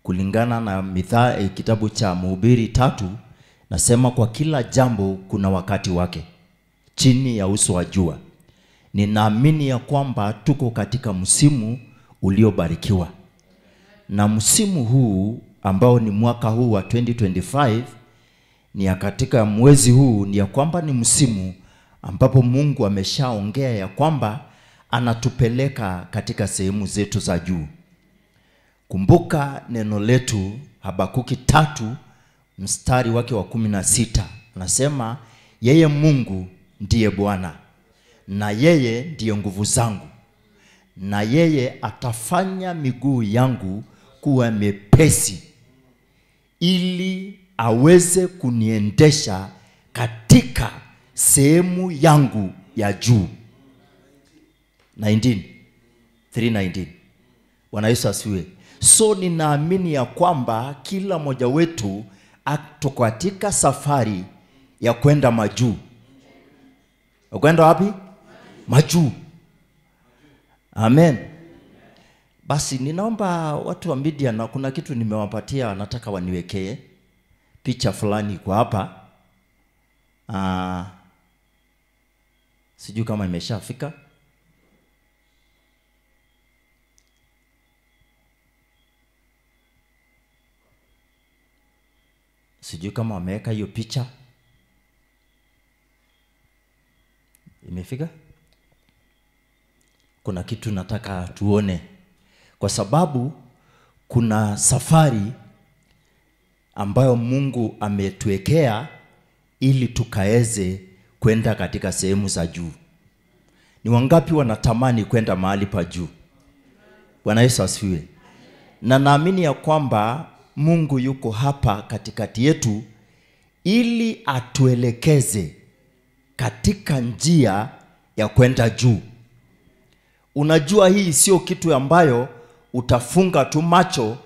kulingana na kitabu cha Mhubiri 3, nasema kwa kila jambo kuna wakati wake chini ya uso wa jua. Ninaamini ya kwamba tuko katika msimu uliobarikiwa. Na msimu huu ambao ni mwaka huu wa 2025, ni ya katika mwezi huu, ni ya kwamba ni msimu ambapo Mungu ameshaongea ya kwamba anatupeleka katika sehemu zetu za juu. Kumbuka neno letu Habakuki 3 mstari wake wa 16. Anasema yeye Mungu ndiye Bwana, na yeye ndiye nguvu zangu, na yeye atafanya miguu yangu kuwa mepesi, ili aweze kuniendesha katika sehemu yangu ya juu. 3:19. Bwana Yesu asifiwe. So ninaamini ya kwamba kila mmoja wetu atuko katika safari ya kwenda majuu. Kwenda wapi? Majuu. Amen. Basi ninaomba watu wa media, na kuna kitu nimewapatia, nataka waniwekee picha fulani kwa hapa. Sijui kama imeshafika. Sijui kama wameweka hiyo picha. Imefika? Kuna kitu nataka tuone, kwa sababu kuna safari ambayo Mungu ametuwekea ili tukaeze kwenda katika sehemu za juu. Ni wangapi wanatamani kwenda mahali pa juu? Bwana Yesu asifiwe. Na naamini ya kwamba Mungu yuko hapa katikati yetu ili atuelekeze katika njia ya kwenda juu. Unajua hii sio kitu ambayo utafunga tu macho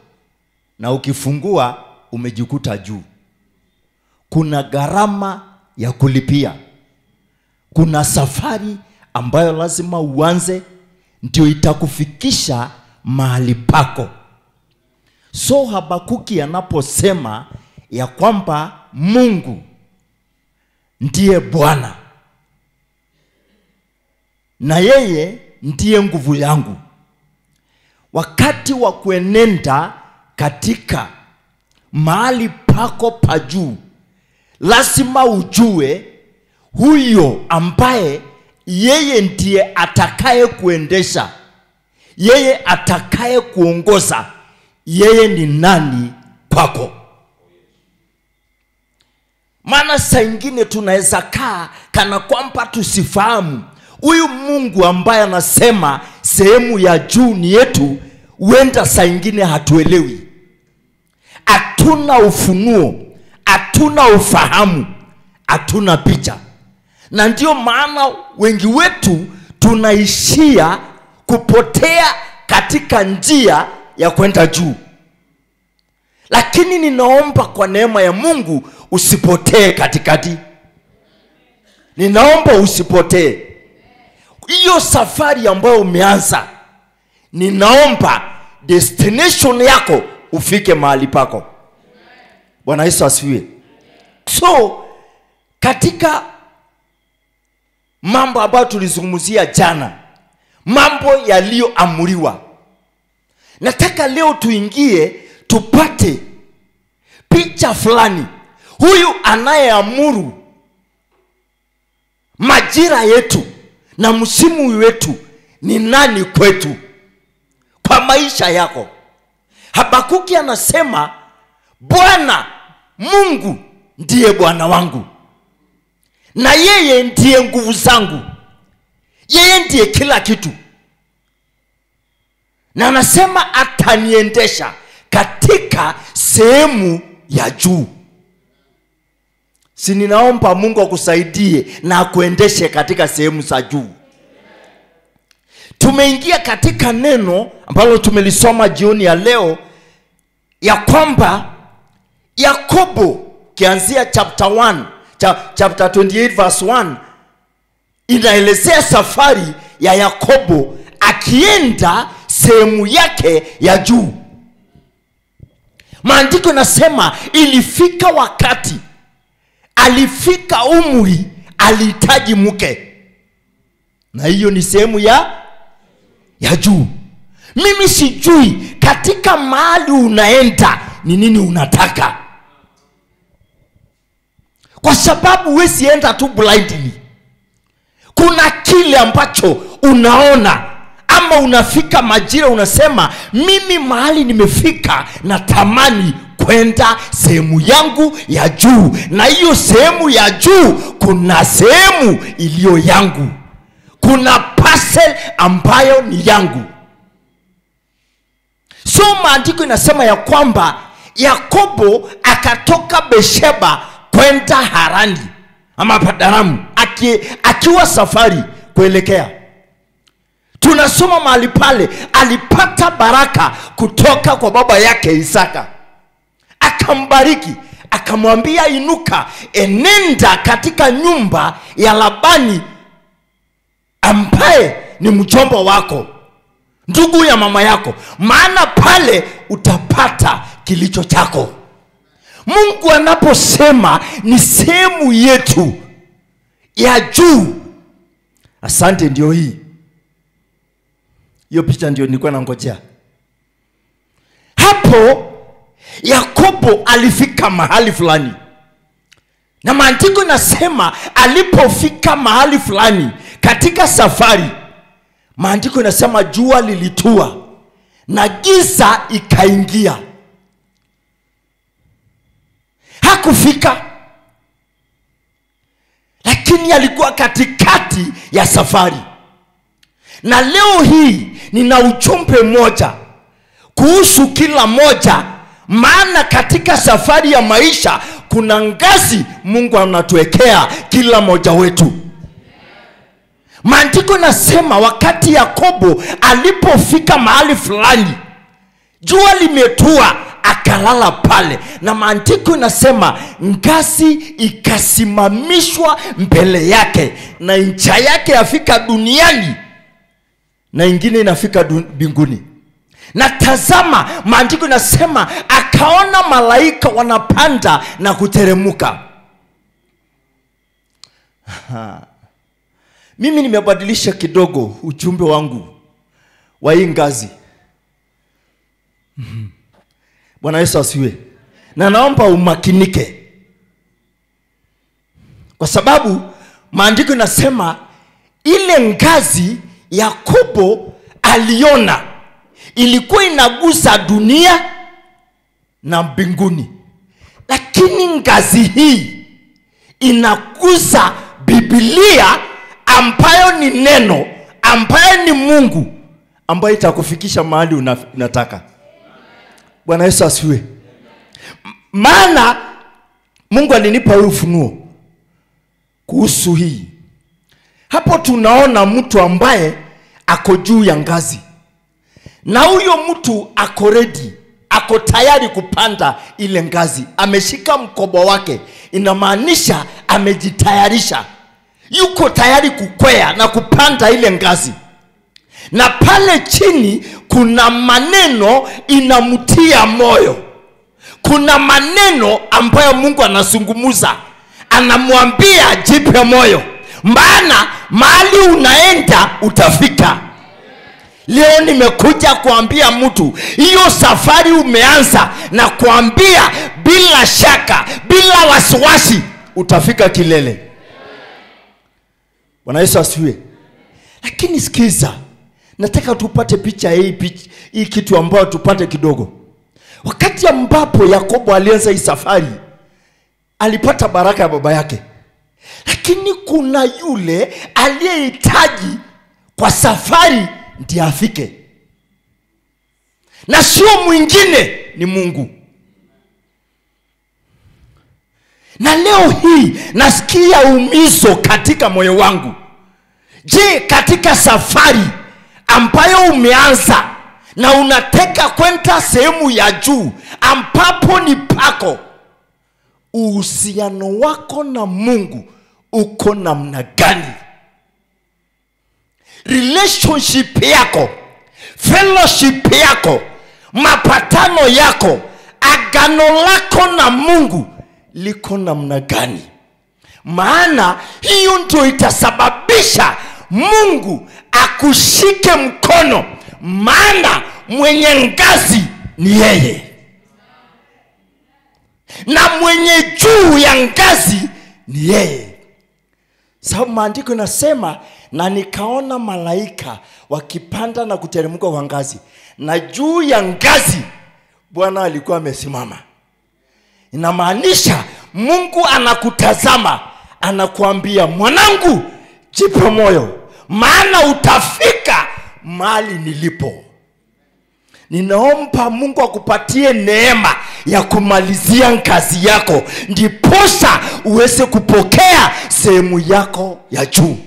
na ukifungua umejikuta juu. Kuna gharama ya kulipia. Kuna safari ambayo lazima uanze ndio itakufikisha mahali pako. So Habakuki anaposema ya kwamba Mungu ndiye Bwana na yeye ndiye nguvu yangu, wakati wa kuenenda katika mahali pako pa juu, lazima ujue huyo ambaye yeye ndiye atakaye kuendesha, yeye atakaye kuongoza, yeye ni nani kwako. Maana saa ingine tunaweza kaa kana kwamba tusifahamu huyu Mungu ambaye anasema sehemu ya juu ni yetu. Huenda saa ingine hatuelewi, hatuna ufunuo, hatuna ufahamu, hatuna picha. Na ndio maana wengi wetu tunaishia kupotea katika njia ya kwenda juu. Lakini ninaomba kwa neema ya Mungu usipotee katikati. Ninaomba usipotee hiyo safari ambayo umeanza. Ninaomba destination yako ufike mahali pako. Bwana Yesu asifiwe. So katika mambo ambayo tulizungumzia jana, mambo yaliyoamriwa, nataka leo tuingie tupate picha fulani. Huyu anayeamuru majira yetu na msimu wetu ni nani kwetu, kwa maisha yako? Habakuki anasema Bwana Mungu ndiye Bwana wangu, na yeye ndiye nguvu zangu, yeye ndiye kila kitu, na anasema ataniendesha katika sehemu ya juu. Si ninaomba Mungu akusaidie na akuendeshe katika sehemu za juu. Tumeingia katika neno ambalo tumelisoma jioni ya leo, ya kwamba Yakobo kianzia chapter 28 verse 1 inaelezea safari ya Yakobo akienda sehemu yake ya juu. Maandiko nasema ilifika wakati, alifika umri, alihitaji mke. Na hiyo ni sehemu ya juu. Mimi sijui katika mahali unaenda ni nini unataka. Kwa sababu wewe sienda tu blindly. Kuna kile ambacho unaona, ama unafika majira unasema mimi mahali nimefika na tamani kwenda sehemu yangu ya juu. Na hiyo sehemu ya juu kuna sehemu iliyo yangu. Kuna parcel ambayo ni yangu. So maandiko inasema ya kwamba Yakobo akatoka Besheba kwenda Harani ama Padaramu, akiwa safari kuelekea. Tunasoma mahali pale alipata baraka kutoka kwa baba yake Isaka. Akambariki, akamwambia inuka, enenda katika nyumba ya Labani ambaye ni mjomba wako, ndugu ya mama yako, maana pale utapata kilicho chako. Mungu anaposema ni sehemu yetu ya juu. Asante, ndio hii. Hiyo picha ndio nilikuwa nangojea. Hapo Yakobo alifika mahali fulani. Na maandiko nasema alipofika mahali fulani katika safari, maandiko nasema jua lilitua na giza ikaingia. Hakufika, lakini alikuwa katikati ya safari. Na leo hii nina ujumbe moja kuhusu kila moja, maana katika safari ya maisha kuna ngazi Mungu anatuwekea kila moja wetu. Maandiko nasema wakati Yakobo alipofika mahali fulani, jua limetua, akalala pale. Na maandiko nasema ngazi ikasimamishwa mbele yake, na ncha yake yafika duniani na ingine inafika mbinguni. Na tazama, maandiko nasema akaona malaika wanapanda na kuteremuka. Mimi nimebadilisha kidogo ujumbe wangu wa hii ngazi. Bwana Yesu asiwe. Na naomba umakinike, kwa sababu maandiko nasema ile ngazi Yakobo aliona ilikuwa inagusa dunia na mbinguni, lakini ngazi hii inagusa Biblia ambayo ni neno, ambayo ni Mungu, ambayo itakufikisha mahali unataka. Bwana Yesu asiwe. Maana Mungu alinipa ufunuo kuhusu hii. Hapo tunaona mtu ambaye ako juu ya ngazi, na huyo mtu ako ready, ako tayari kupanda ile ngazi. Ameshika mkoba wake, inamaanisha amejitayarisha, yuko tayari kukwea na kupanda ile ngazi. Na pale chini kuna maneno inamtia moyo. Kuna maneno ambayo Mungu anazungumza, anamwambia jipe moyo, maana mahali unaenda utafika. Leo nimekuja kuambia mtu, hiyo safari umeanza, na kuambia bila shaka, bila wasiwasi utafika kilele. Bwana Yesu asifiwe. Lakini sikiza, nataka tupate picha hii kitu ambayo tupate kidogo. Wakati ambapo Yakobo alianza hii safari, alipata baraka ya baba yake. Lakini kuna yule aliyehitaji kwa safari ndiye afike, na sio mwingine, ni Mungu. Na leo hii nasikia umizo katika moyo wangu. Je, katika safari ambayo umeanza na unataka kwenda sehemu ya juu ambapo ni pako, uhusiano wako na Mungu uko namna gani? Relationship yako, fellowship yako, mapatano yako, agano lako na Mungu liko namna gani? Maana hiyo ndio itasababisha Mungu akushike mkono, maana mwenye ngazi ni yeye, na mwenye juu ya ngazi ni yeye. Sababu maandiko inasema, na nikaona malaika wakipanda na kuteremka kwa ngazi, na juu ya ngazi Bwana alikuwa amesimama. Inamaanisha Mungu anakutazama, anakuambia, mwanangu, jipe moyo, maana utafika mahali nilipo. Ninaomba Mungu akupatie neema ya kumalizia kazi yako, ndiposa uweze kupokea sehemu yako ya juu.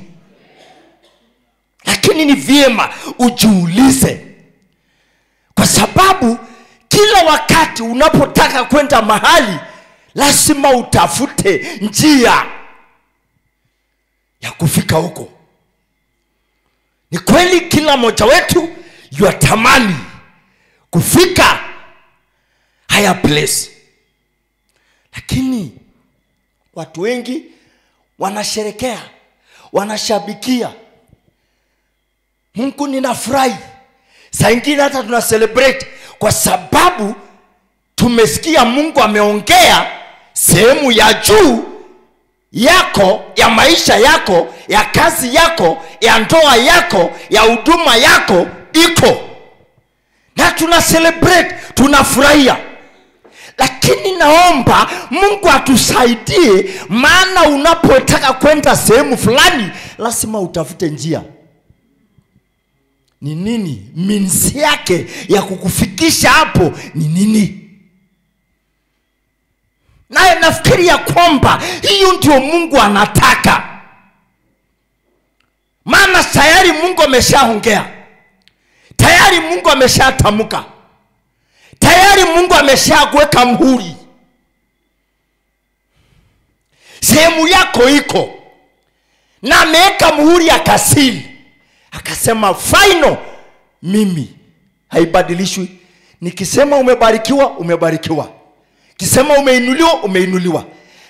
Lakini ni vyema ujiulize, kwa sababu kila wakati unapotaka kwenda mahali lazima utafute njia ya kufika huko. Ni kweli kila mmoja wetu yatamani kufika higher place, lakini watu wengi wanasherekea, wanashabikia. Mungu ninafurahi, saa ingine hata tuna celebrate kwa sababu tumesikia Mungu ameongea sehemu ya juu yako, ya maisha yako, ya kazi yako, ya ndoa yako, ya huduma yako iko, na tuna celebrate, tunafurahia. Lakini naomba Mungu atusaidie, maana unapotaka kwenda sehemu fulani lazima utafute njia. Ni nini means yake ya kukufikisha hapo ni nini? Naye nafikiria kwamba hiyo ndio Mungu anataka. Maana tayari Mungu ameshaongea, tayari Mungu ameshatamka, tayari Mungu ameshakuweka muhuri. Sehemu yako iko, na ameweka muhuri akasili, akasema final, mimi haibadilishwi. Nikisema umebarikiwa, umebarikiwa. Kisema umeinuliwa, umeinuliwa.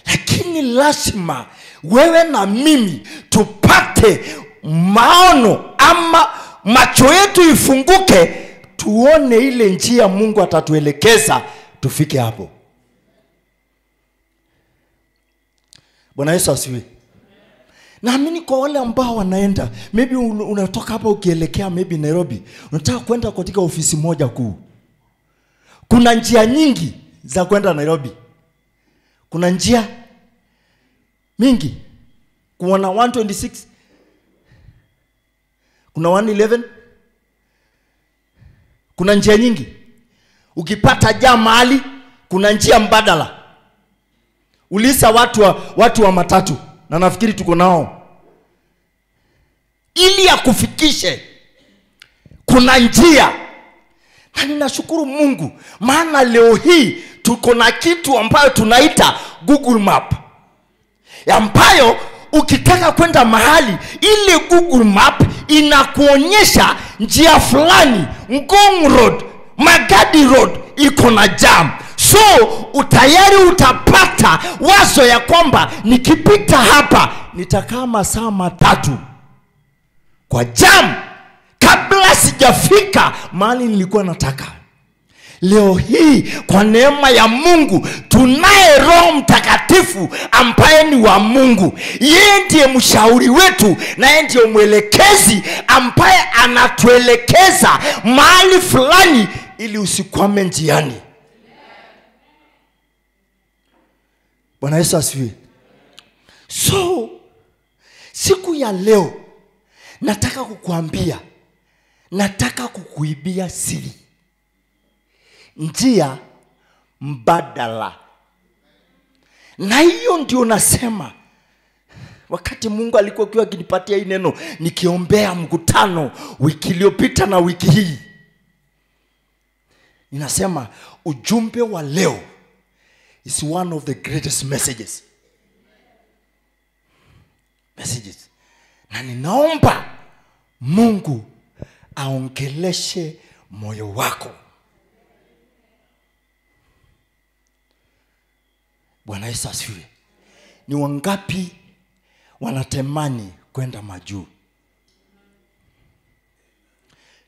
Lakini lazima wewe na mimi tupate maono, ama macho yetu ifunguke, tuone ile njia Mungu atatuelekeza tufike hapo. Bwana Yesu asifiwe. Naamini kwa wale ambao wanaenda, maybe unatoka hapa ukielekea maybe Nairobi, unataka kwenda katika ofisi moja kuu. Kuna njia nyingi za kwenda Nairobi. Kuna njia mingi. Kuna 126, kuna 111. Kuna njia nyingi. Ukipata jam mahali, kuna njia mbadala. Ulisa watu wa matatu, na nafikiri tuko nao, ili ya kufikishe. Kuna njia. Na ninashukuru Mungu, maana leo hii tuko na kitu ambayo tunaita Google Map, ambayo ukitaka kwenda mahali, ile Google Map inakuonyesha njia fulani, Ngong Road, Magadi Road iko na jam. So utayari utapata wazo ya kwamba nikipita hapa nitakaa masaa 3 kwa jam kabla sijafika mahali nilikuwa nataka. Leo hii kwa neema ya Mungu tunaye Roho Mtakatifu ambaye ni wa Mungu. Yeye ndiye mshauri wetu, na yeye ndiye mwelekezi ambaye anatuelekeza mahali fulani ili usikwame njiani. Bwana Yesu asifiwe. So siku ya leo nataka kukuambia, nataka kukuibia siri, njia mbadala. Na hiyo ndio nasema, wakati Mungu alikuwa akinipatia hii neno nikiombea mkutano wiki iliyopita na wiki hii, ninasema ujumbe wa leo is one of the greatest messages. Na ninaomba Mungu aongeleshe moyo wako. Bwana Yesu asifiwe. Ni wangapi wanatamani kwenda majuu?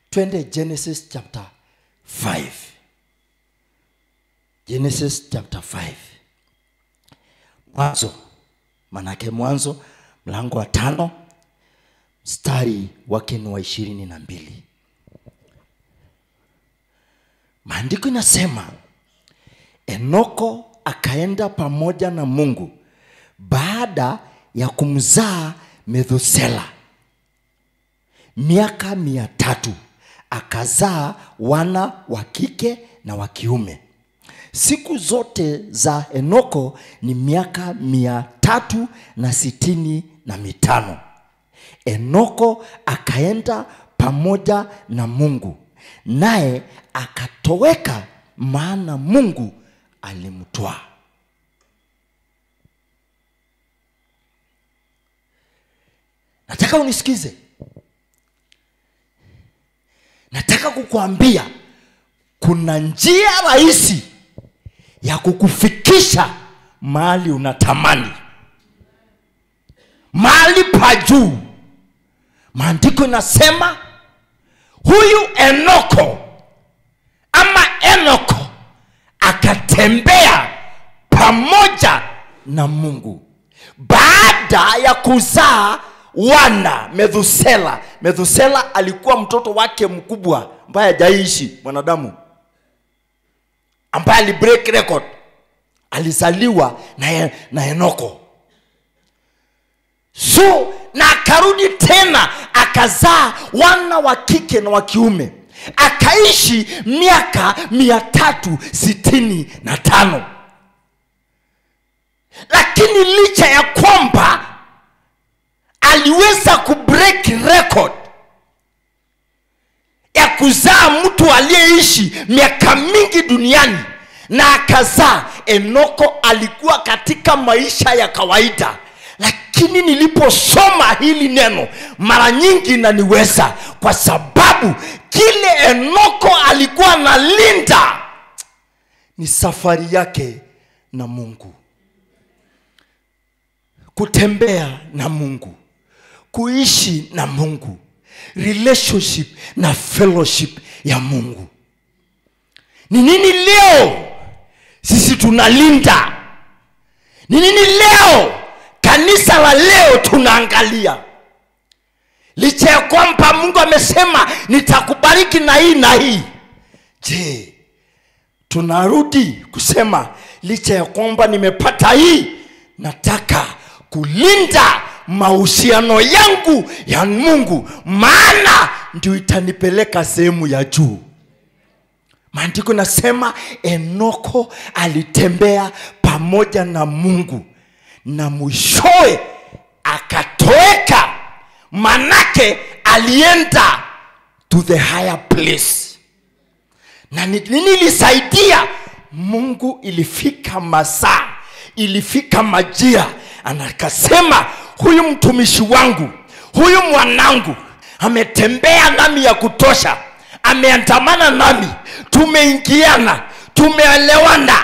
Twende Genesis chapter 5. Genesis chapter 5. Mwanzo, manake Mwanzo mlango wa 5 mstari wake ni wa 22. Maandiko inasema Enoko akaenda pamoja na Mungu baada ya kumzaa Methusela miaka 300, akazaa wana wa kike na wa kiume. Siku zote za Enoko ni miaka 365. Enoko akaenda pamoja na Mungu, naye akatoweka, maana Mungu alimtwaa. Nataka unisikize. Nataka kukuambia kuna njia rahisi ya kukufikisha mahali unatamani, mahali pa juu. Maandiko inasema huyu Enoko ama Enoko akatembea pamoja na Mungu baada ya kuzaa wana Methusela. Methusela alikuwa mtoto wake mkubwa ambaye hajaishi mwanadamu, ambaye alibreak record. Alizaliwa na Enoko. So na akarudi tena akazaa wana wa kike na wa kiume, akaishi miaka 365. Lakini licha ya kwamba aliweza kubreak record ya kuzaa mtu aliyeishi miaka mingi duniani na akazaa, Enoko alikuwa katika maisha ya kawaida. Lakini niliposoma hili neno mara nyingi na niweza, kwa sababu kile Enoko alikuwa analinda ni safari yake na Mungu, kutembea na Mungu, kuishi na Mungu, relationship na fellowship ya Mungu. Ni nini leo sisi tunalinda? Ni nini leo kanisa la leo tunaangalia? Licha ya kwamba Mungu amesema nitakubariki na hii na hii, je, tunarudi kusema licha ya kwamba nimepata hii, nataka kulinda mahusiano yangu ya Mungu, maana ndio itanipeleka sehemu ya juu. Maandiko nasema Enoko alitembea pamoja na Mungu na mwishowe akatoweka, manake alienda to the higher place. Na nini ilisaidia? Mungu ilifika masaa, ilifika majira, anakasema huyu mtumishi wangu, huyu mwanangu ametembea nami ya kutosha, ameandamana nami, tumeingiana, tumeelewana,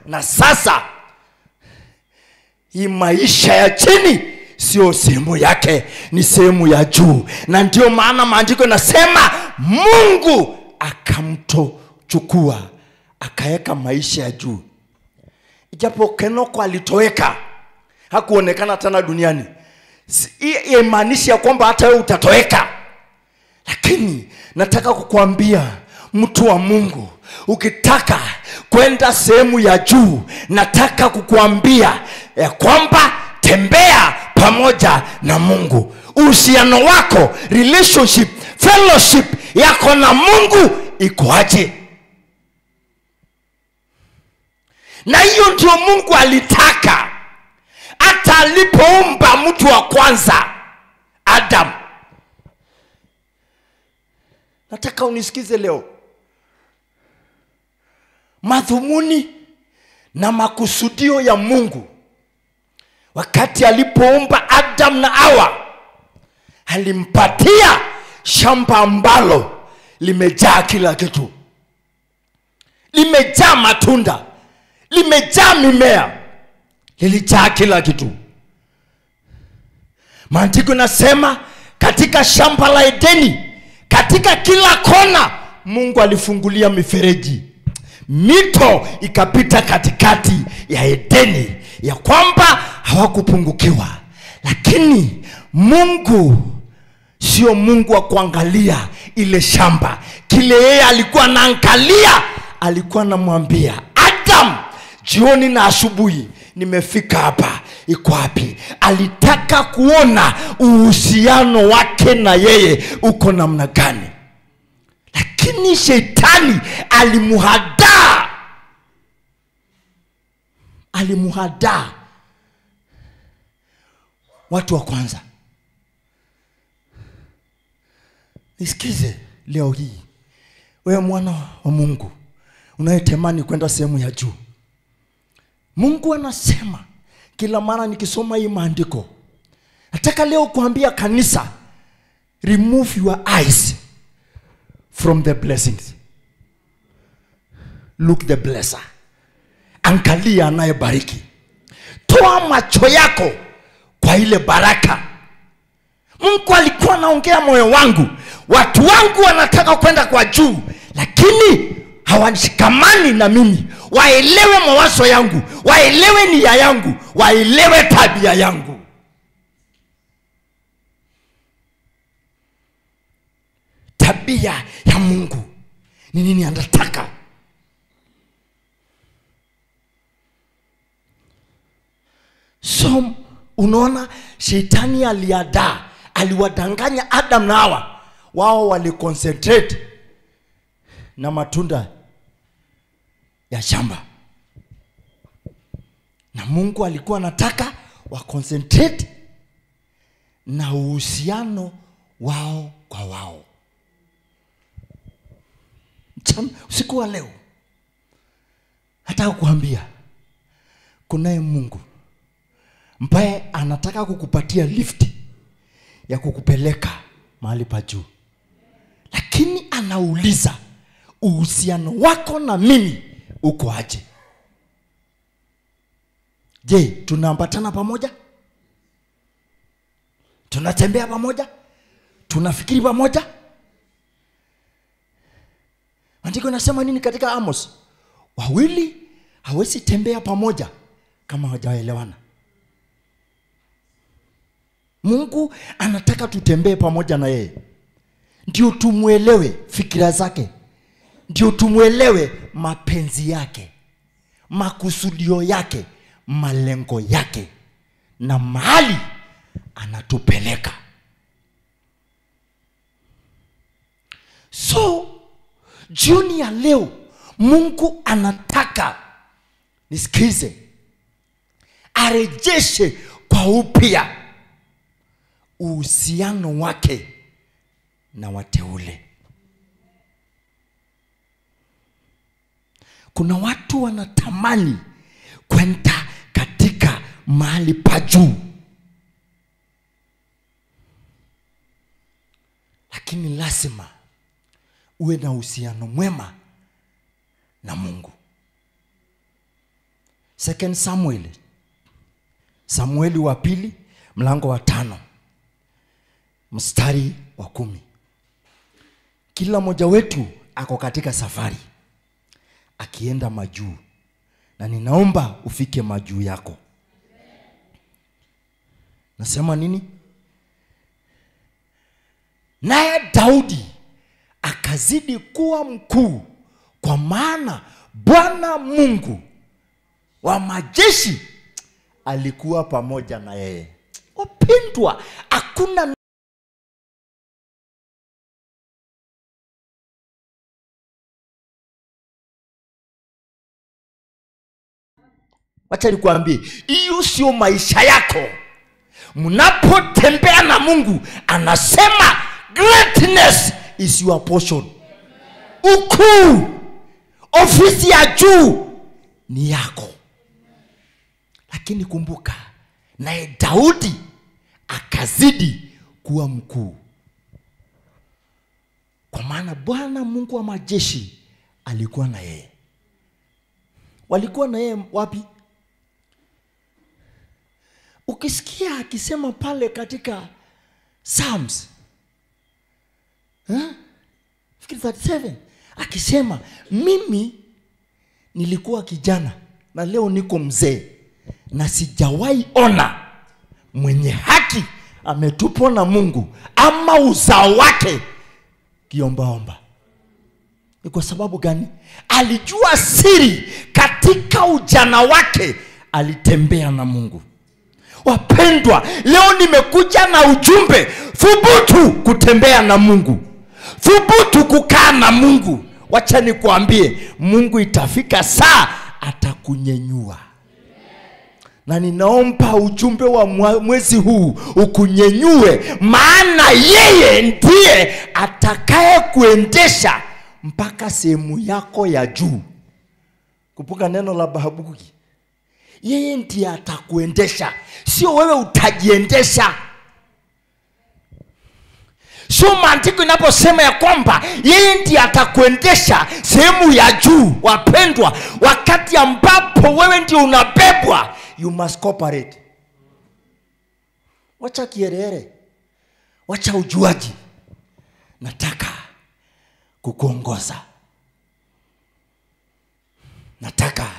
na sasa hii maisha ya chini sio sehemu yake, ni sehemu ya juu. Na ndio maana maandiko yanasema Mungu akamchukua akaweka maisha ya juu. Ijapo Enoko alitoweka, hakuonekana tena duniani, imaanisha kwamba hata wewe utatoweka. Lakini nataka kukuambia mtu wa Mungu, ukitaka kwenda sehemu ya juu, nataka kukuambia ya kwamba tembea pamoja na Mungu. Uhusiano wako, relationship, fellowship yako na Mungu iko aje? Na hiyo ndio Mungu alitaka hata alipoumba mtu wa kwanza, Adam. Nataka unisikize leo. Madhumuni na makusudio ya Mungu wakati alipoumba Adam na Hawa, alimpatia shamba ambalo limejaa kila kitu, limejaa matunda, limejaa mimea. lilijaa kila kitu. Maandiko nasema katika shamba la Edeni, katika kila kona Mungu alifungulia mifereji, mito ikapita katikati ya Edeni, ya kwamba hawakupungukiwa. Lakini Mungu sio Mungu wa kuangalia ile shamba. Kile yeye alikuwa anaangalia, alikuwa anamwambia Adam, jioni na asubuhi nimefika hapa, iko wapi? Alitaka kuona uhusiano wake na yeye uko namna gani. Lakini shetani alimuhadaa watu wa kwanza. Nisikize leo hii, wewe mwana wa Mungu unayetamani kwenda sehemu ya juu. Mungu anasema kila mara nikisoma hii maandiko, nataka leo kuambia kanisa, remove your eyes from the blessings, look the blesser. Angalia anayebariki. Toa macho yako kwa ile baraka. Mungu alikuwa anaongea moyo wangu, watu wangu wanataka kwenda kwa juu, lakini hawashikamani na mimi. Waelewe mawazo yangu, waelewe nia yangu, waelewe tabia yangu. Tabia ya Mungu ni nini anataka? So unaona, shetani aliwadanganya Adam na Hawa. Wao waliconcentrate na matunda ya shamba, na Mungu alikuwa anataka waconcentrate na uhusiano wao kwa wao. Usiku wa leo nataka kuambia, kunaye Mungu ambaye anataka kukupatia lift ya kukupeleka mahali pa juu. Lakini anauliza, uhusiano wako na mimi uko aje? Je, tunaambatana pamoja? Tunatembea pamoja? Tunafikiri pamoja? Andiko nasema nini katika Amos? Wawili hawezi tembea pamoja kama hawajaelewana. Mungu anataka tutembee pamoja na yeye, ndio tumuelewe fikira zake, ndio tumuelewe mapenzi yake, makusudio yake, malengo yake, na mahali anatupeleka. So jioni ya leo Mungu anataka, nisikize, arejeshe kwa upya uhusiano wake na wateule. Kuna watu wanatamani kwenda katika mahali pa juu, lakini lazima uwe na uhusiano mwema na Mungu. 2 Samueli wa pili mlango wa 5 mstari wa 10. Kila mmoja wetu ako katika safari akienda majuu, na ninaomba ufike majuu yako. Nasema nini? Naye Daudi akazidi kuwa mkuu, kwa maana Bwana Mungu wa majeshi alikuwa pamoja na yeye. Wapendwa, hakuna wacha nikwambie, hiyo sio maisha yako. Mnapotembea na Mungu, anasema greatness is your portion. Ukuu, ofisi ya juu ni yako. Lakini kumbuka, naye Daudi akazidi kuwa mkuu, kwa maana Bwana Mungu wa majeshi alikuwa na yeye. Walikuwa na yeye wapi? Sikia akisema pale katika Psalms 37 akisema, mimi nilikuwa kijana na leo niko mzee, na sijawahi ona mwenye haki ametupwa na Mungu ama uzao wake kiombaomba. Ni kwa sababu gani? Alijua siri katika ujana wake, alitembea na Mungu. Wapendwa, leo nimekuja na ujumbe, thubutu kutembea na Mungu, thubutu kukaa na Mungu. Wacha nikuambie, Mungu itafika saa atakunyenyua. Na ninaomba ujumbe wa mwezi huu ukunyenyue, maana yeye ndiye atakaye kuendesha mpaka sehemu yako ya juu. Kumbuka neno la Habakuki. Yeye ndiye atakuendesha, sio wewe utajiendesha. So maandiko inaposema ya kwamba yeye ndiye atakuendesha sehemu ya juu, wapendwa, wakati ambapo wewe ndio unabebwa, you must cooperate. Wacha kierere, wacha ujuaji. Nataka kukuongoza, nataka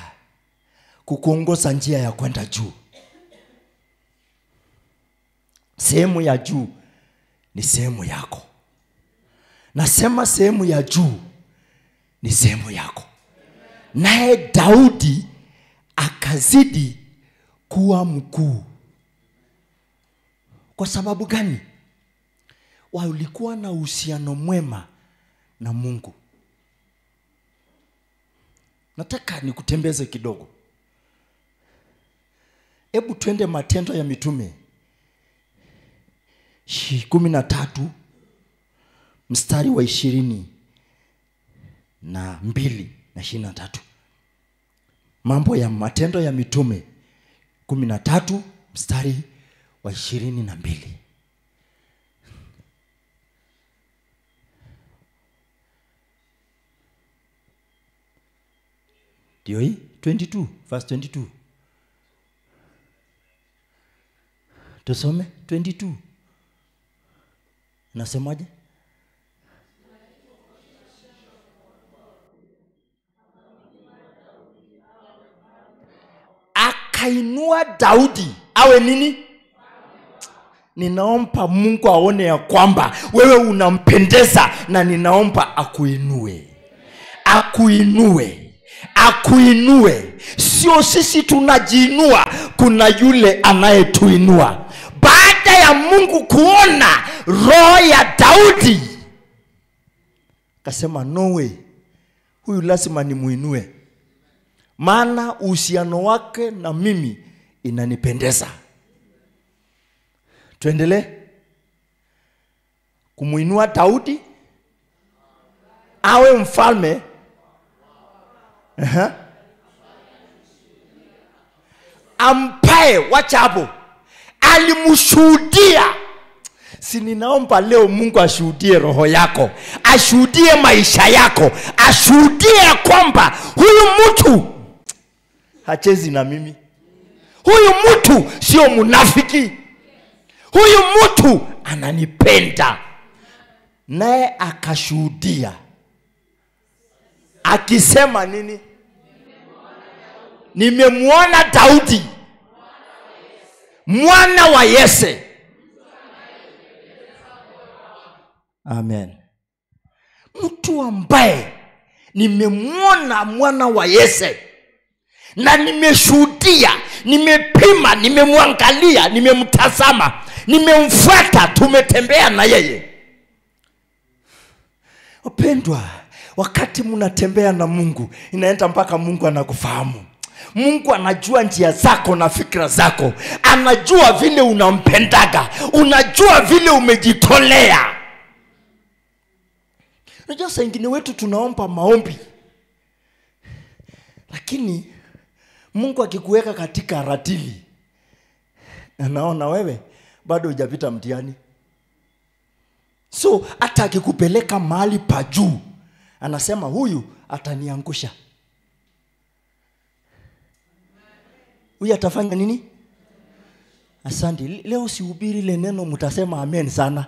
kukuongoza njia ya kwenda juu. Sehemu ya juu ni sehemu yako. Nasema sehemu ya juu ni sehemu yako. Naye Daudi akazidi kuwa mkuu. Kwa sababu gani? Walikuwa na uhusiano mwema na Mungu. Nataka nikutembeze kidogo. Hebu twende Matendo ya Mitume 13 mstari wa 22 na 23. Mambo ya Matendo ya Mitume 13 mstari wa 22. Ndio hii 22 verse 22. Tusome 22. Nasemaje? Akainua Daudi awe nini? Ninaomba Mungu aone ya kwamba wewe unampendeza, na ninaomba akuinue. Akuinue. Akuinue. Sio sisi tunajiinua, kuna yule anayetuinua. Baada ya Mungu kuona roho ya Daudi, akasema no way, huyu lazima nimuinue, maana uhusiano wake na mimi inanipendeza. Tuendelee. Kumuinua Daudi awe mfalme. Ampae, wacha hapo, alimshuhudia. Si ninaomba leo Mungu ashuhudie roho yako, ashuhudie maisha yako, ashuhudie kwamba huyu mtu hachezi na mimi, huyu mtu sio munafiki, huyu mtu ananipenda. Naye akashuhudia akisema nini? Nimemwona Daudi mwana wa Yese. Amen. Mtu ambaye nimemwona mwana wa Yese, na nimeshuhudia, nimepima, nimemwangalia, nimemtazama, nimemfuata, tumetembea na yeye. Wapendwa, wakati mnatembea na Mungu, inaenda mpaka Mungu anakufahamu. Mungu anajua njia zako na fikra zako. Anajua vile unampendaga, unajua vile umejitolea. Unajua saa ingine wetu tunaomba maombi, lakini Mungu akikuweka katika ratili, anaona wewe bado hujapita mtihani. So hata akikupeleka mahali pa juu, anasema huyu ataniangusha. Huyu atafanya nini? Asante. Leo sihubiri ile neno mtasema amen sana.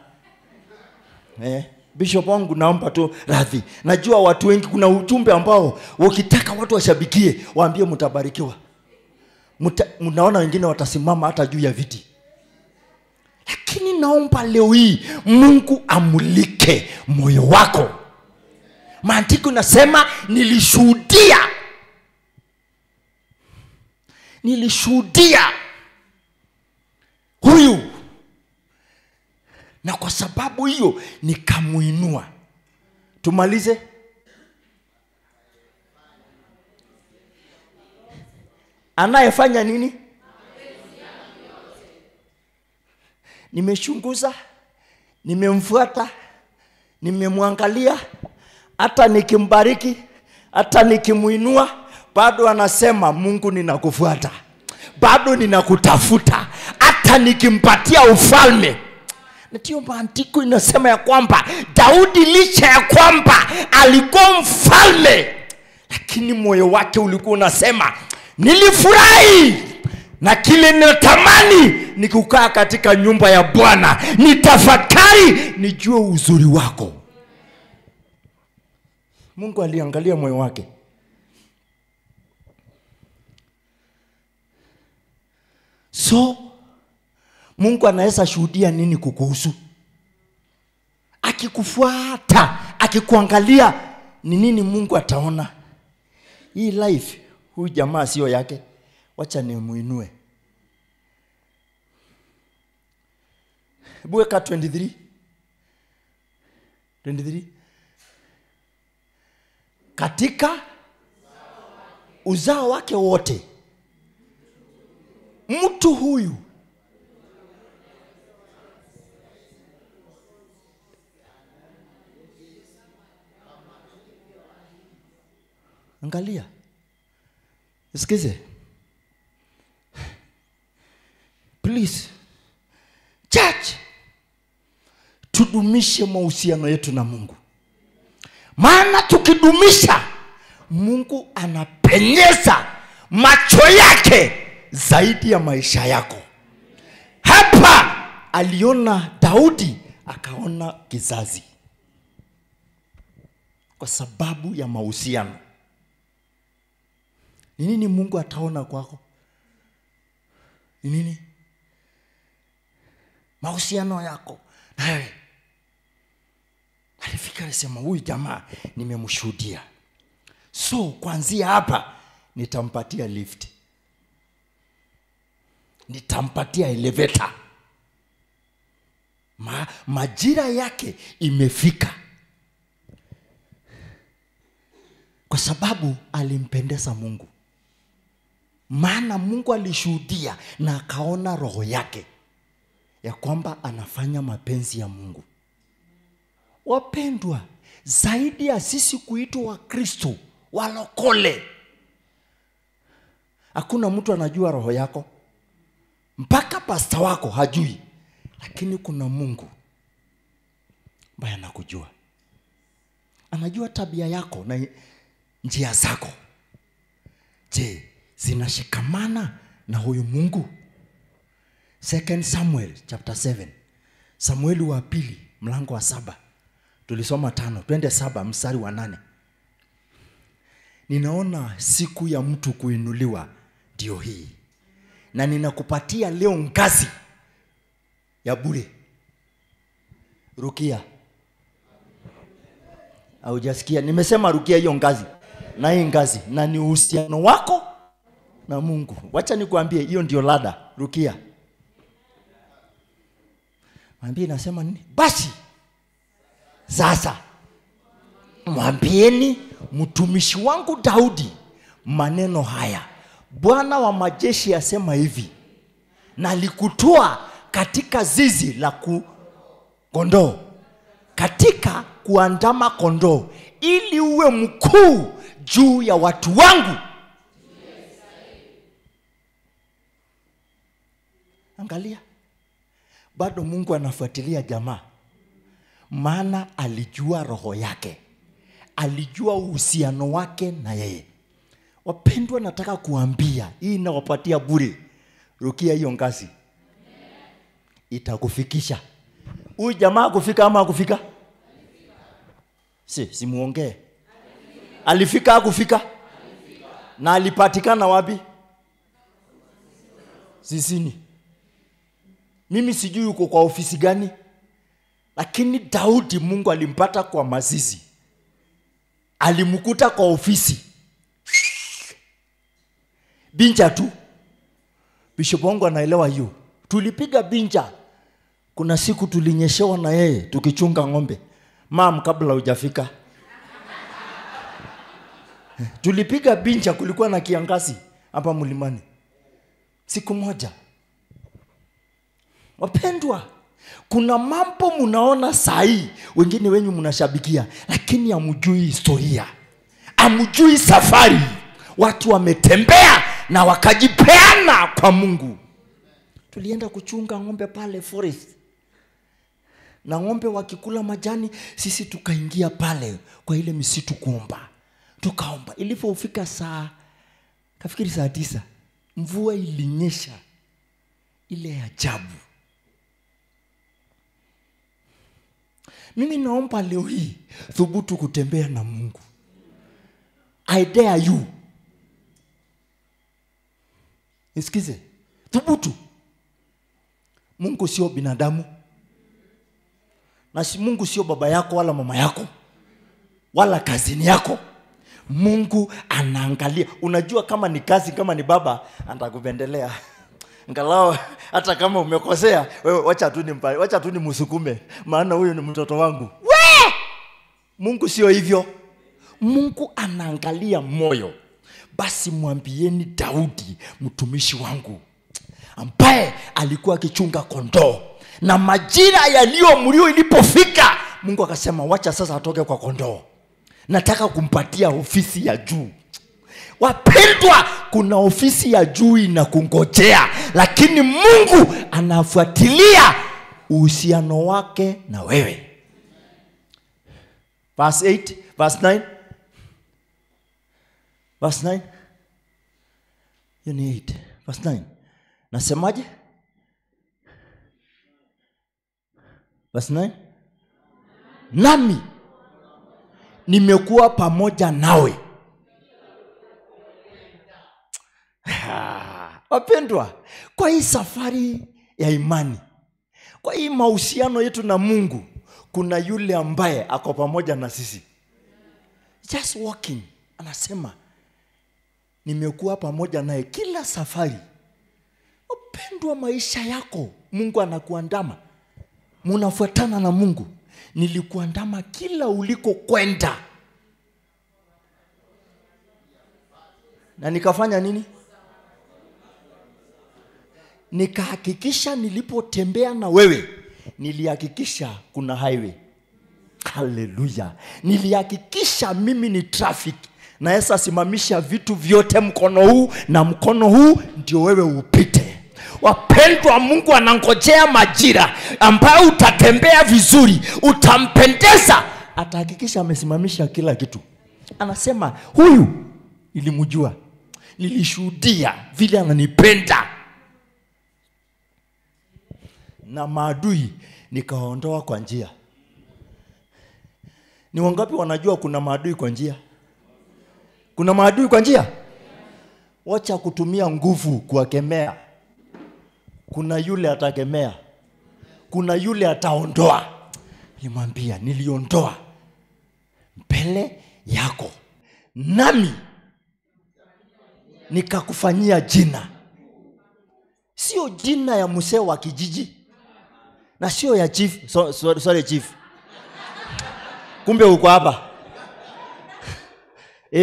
Bishop wangu naomba tu radhi. Najua watu wengi kuna ujumbe ambao ukitaka watu washabikie, waambie mtabarikiwa. Mnaona wengine watasimama hata juu ya viti. Lakini naomba leo hii Mungu amulike moyo wako. Maandiko nasema nilishuhudia huyu, na kwa sababu hiyo nikamuinua. Tumalize. Anayefanya nini? Nimechunguza, nimemfuata, nimemwangalia, hata nikimbariki, hata nikimuinua, bado anasema Mungu ninakufuata, bado ninakutafuta, hata nikimpatia ufalme. Na ndio maandiko inasema ya kwamba Daudi licha ya kwamba alikuwa mfalme, lakini moyo wake ulikuwa unasema nilifurahi na kile ninatamani ni kukaa katika nyumba ya Bwana, nitafakari nijue uzuri wako. Mungu aliangalia moyo wake. So Mungu anaweza shuhudia nini kukuhusu? Akikufuata, akikuangalia, ni nini Mungu ataona? Hii life, huyu jamaa sio yake, wacha nimuinue. Buweka 23. Katika uzao wake wote, mtu huyu angalia, sikize please church, tudumishe mahusiano yetu na Mungu. Maana tukidumisha, Mungu anapenyeza macho yake zaidi ya maisha yako. Hapa aliona Daudi, akaona kizazi, kwa sababu ya mahusiano. Ni nini Mungu ataona kwako? Ni nini? Mahusiano yako na wewe. Alifika alisema huyu jamaa nimemshuhudia, so kuanzia hapa nitampatia lift, nitampatia elevator. Majira yake imefika, kwa sababu alimpendeza Mungu. Maana Mungu alishuhudia na akaona roho yake ya kwamba anafanya mapenzi ya Mungu. Wapendwa, zaidi ya sisi kuitwa wa Kristo walokole, hakuna mtu anajua roho yako, mpaka pastor wako hajui. Lakini kuna Mungu ambaye anakujua, anajua tabia yako na njia zako. Je, zinashikamana na huyu Mungu? 2 Samuel chapter 7. Samueli wa pili mlango wa 7. Tulisoma 5, twende 7 mstari wa 8. Ninaona siku ya mtu kuinuliwa ndio hii. Na ninakupatia leo ngazi ya bure. Rukia. Haujasikia? Nimesema rukia hiyo ngazi. Na hii ngazi na ni uhusiano wako na Mungu. Wacha nikuambie, hiyo ndio ladder. Rukia. Mwambie nasema nini? Basi sasa mwambieni mtumishi wangu Daudi maneno haya. Bwana wa majeshi asema hivi, nalikutoa katika zizi la kondoo, katika kuandama kondoo, ili uwe mkuu juu ya watu wangu. Angalia, bado Mungu anafuatilia jamaa. Maana alijua roho yake, alijua uhusiano wake na yeye. Wapendwa, nataka kuambia hii inawapatia bure. Rukia hiyo ngazi. itakufikisha. Huyu jamaa kufika ama kufika? Simuongee. Alifika hakufika? Na alipatikana wapi? Zizini. Mimi sijui uko kwa ofisi gani, lakini Daudi Mungu alimpata kwa mazizi. Alimkuta kwa ofisi. Binja tu. Bishop wangu anaelewa hiyo. Tulipiga binja. Kuna siku tulinyeshewa na yeye tukichunga ng'ombe. Mam, kabla hujafika. Tulipiga binja, kulikuwa na kiangazi hapa mlimani. Siku moja. Wapendwa, kuna mambo mnaona sahi, wengine wenyu mnashabikia, lakini hamjui historia. Hamjui safari. Watu wametembea na wakajipeana kwa Mungu. Tulienda kuchunga ng'ombe pale forest. Na ng'ombe wakikula majani, sisi tukaingia pale kwa ile misitu kuomba. Tukaomba. Ilipofika kafikiri saa 9, mvua ilinyesha ile ajabu. Mimi naomba leo hii thubutu kutembea na Mungu. I dare you. Nisikize. Thubutu. Mungu sio binadamu. Na Mungu sio baba yako wala mama yako wala kazini yako. Mungu anaangalia. Unajua kama ni kazi, kama ni baba, atakupendelea. Angalau hata kama umekosea, wewe wacha tu nimsukume, maana huyu ni mtoto wangu. Mungu sio hivyo. Mungu anaangalia moyo. Basi mwambieni Daudi mtumishi wangu, ambaye alikuwa akichunga kondoo, na majira yaliyoamriwa ilipofika, Mungu akasema wacha sasa atoke kwa kondoo. Nataka kumpatia ofisi ya juu. Wapendwa, kuna ofisi ya juu inakungojea, lakini Mungu anafuatilia uhusiano wake na wewe. Verse 8, verse 9. Verse 9. You need verse 9. Nasemaje? Verse 9. Nami nimekuwa pamoja nawe. Wapendwa, kwa hii safari ya imani, kwa hii mahusiano yetu na Mungu, kuna yule ambaye ako pamoja na sisi. Just walking, anasema nimekuwa pamoja naye kila safari. Wapendwa, maisha yako Mungu anakuandama. Munafuatana na Mungu. Nilikuandama kila uliko kwenda. Na nikafanya nini? Nikahakikisha nilipotembea na wewe, nilihakikisha kuna highway. Hallelujah. Nilihakikisha mimi ni traffic. Na Yesu asimamisha vitu vyote mkono huu na mkono huu ndio wewe upite. Wapendwa, Mungu anangojea majira ambayo utatembea vizuri, utampendeza, atahakikisha amesimamisha kila kitu. Anasema huyu nilimjua, nilishuhudia vile ananipenda, na maadui nikaondoa kwa njia. Ni wangapi wanajua kuna maadui kwa njia? Kuna maadui kwa njia? Wacha kutumia nguvu kuwakemea. Kuna yule atakemea, kuna yule ataondoa. Nilimwambia niliondoa mbele yako, nami nikakufanyia jina. Sio jina ya mzee wa kijiji, na sio ya chief. Sorry chief. Kumbe uko hapa.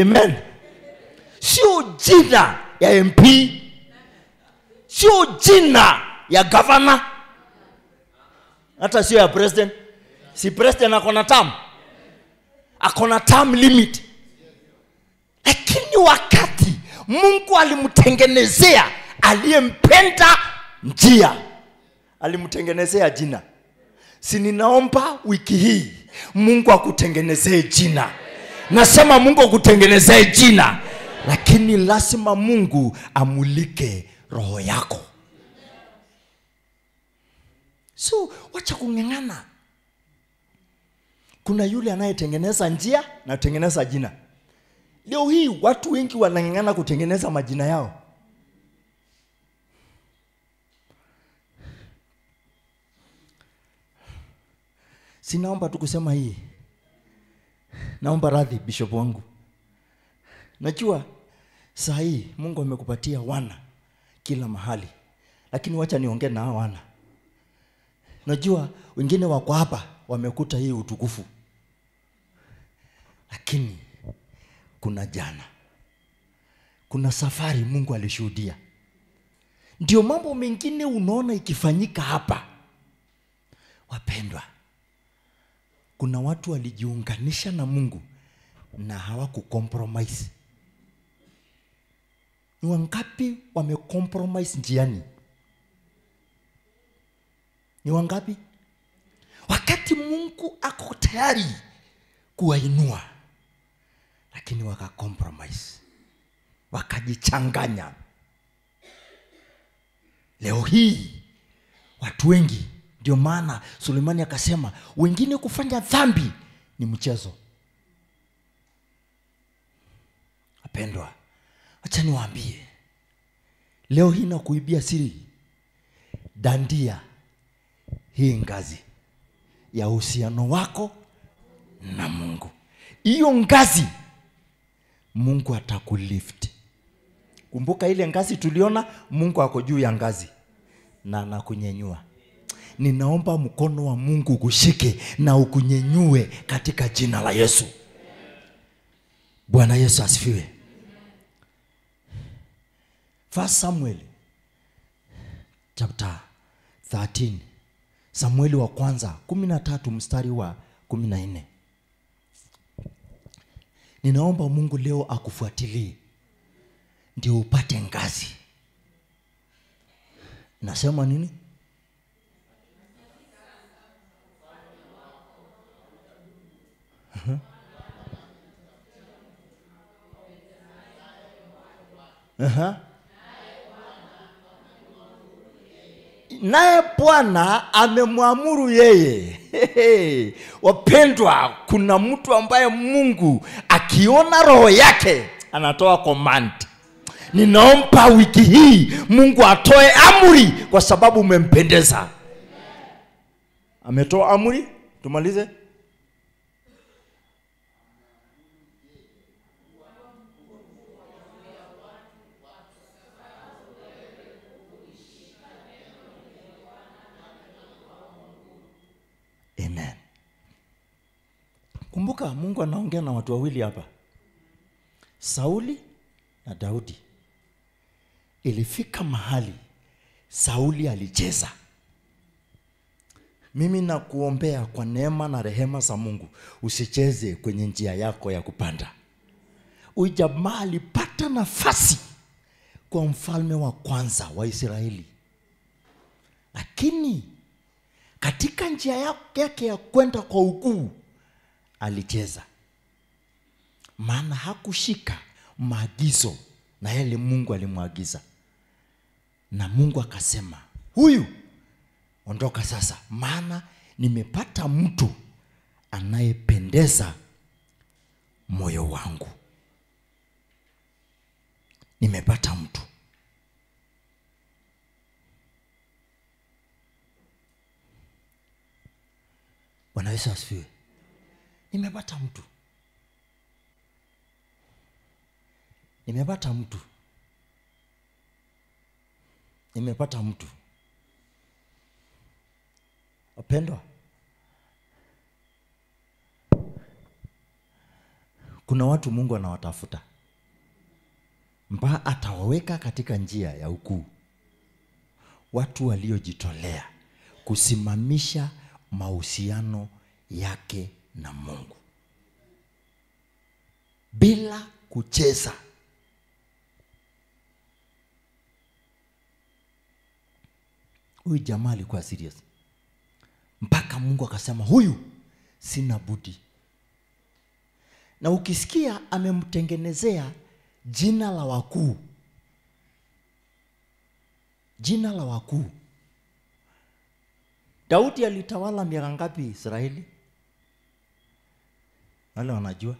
Amen. Sio jina ya MP, sio jina ya governor, hata sio ya president. Si president akona term limit. Lakini wakati Mungu alimtengenezea aliyempenda njia, alimtengenezea jina. Si ninaomba wiki hii Mungu akutengenezee jina. Nasema Mungu akutengenezee jina, lakini lazima Mungu amulike roho yako. So wacha kung'eng'ana. Kuna yule anayetengeneza njia na kutengeneza jina. Leo hii watu wengi wanang'eng'ana kutengeneza majina yao. Sinaomba tu kusema hii. Naomba radhi bishop wangu. Najua saa hii Mungu amekupatia wana kila mahali. Lakini wacha niongee na hao wana. Najua wengine wako hapa wamekuta hii utukufu. Lakini kuna jana. Kuna safari Mungu alishuhudia. Ndio mambo mengine unaona ikifanyika hapa. Wapendwa, kuna watu walijiunganisha na Mungu na hawakucompromise. Ni wangapi wamecompromise njiani? Ni wangapi? Wakati Mungu ako tayari kuwainua, lakini wakacompromise, wakajichanganya. Leo hii watu wengi, ndio maana Sulemani akasema wengine kufanya dhambi ni mchezo. Wapendwa, acha niwaambie, leo hii na kuibia siri, dandia hii ngazi ya uhusiano wako na Mungu. Hiyo ngazi Mungu atakulift. Kumbuka ile ngazi tuliona, Mungu ako juu ya ngazi na anakunyenyua. Ninaomba mkono wa Mungu kushike na ukunyenyue katika jina la Yesu. Bwana Yesu asifiwe. 1 Samuel chapter 13. Samueli wa kwanza 13 mstari wa 14. Ninaomba Mungu leo akufuatilie ndio upate ngazi. Nasema nini? Naye Bwana amemwamuru yeye. Wapendwa, kuna mtu ambaye Mungu akiona roho yake anatoa command. Ninaomba wiki hii Mungu atoe amri kwa sababu umempendeza. Ametoa amri, tumalize. Amen. Kumbuka Mungu anaongea na watu wawili hapa. Sauli na Daudi. Ilifika mahali Sauli alicheza. Mimi nakuombea kwa neema na rehema za Mungu usicheze kwenye njia yako ya kupanda. Huyu jamaa alipata nafasi kwa mfalme wa kwanza wa Israeli. Lakini katika njia yake ya kwenda kwa ukuu alicheza. Maana hakushika maagizo na yale Mungu alimwagiza. Na Mungu akasema, huyu ondoka sasa, maana nimepata mtu anayependeza moyo wangu. Nimepata mtu. Bwana Yesu asifiwe. Nimepata mtu. Nimepata mtu. Nimepata mtu. Wapendwa, kuna watu Mungu anawatafuta mpaka atawaweka katika njia ya ukuu. Watu waliojitolea kusimamisha mahusiano yake na Mungu bila kucheza. Huyu jamaa alikuwa serious. Mpaka Mungu akasema huyu sina budi. Na ukisikia amemtengenezea jina la wakuu. Jina la wakuu. Daudi alitawala miaka ngapi Israeli? Wale wanajua?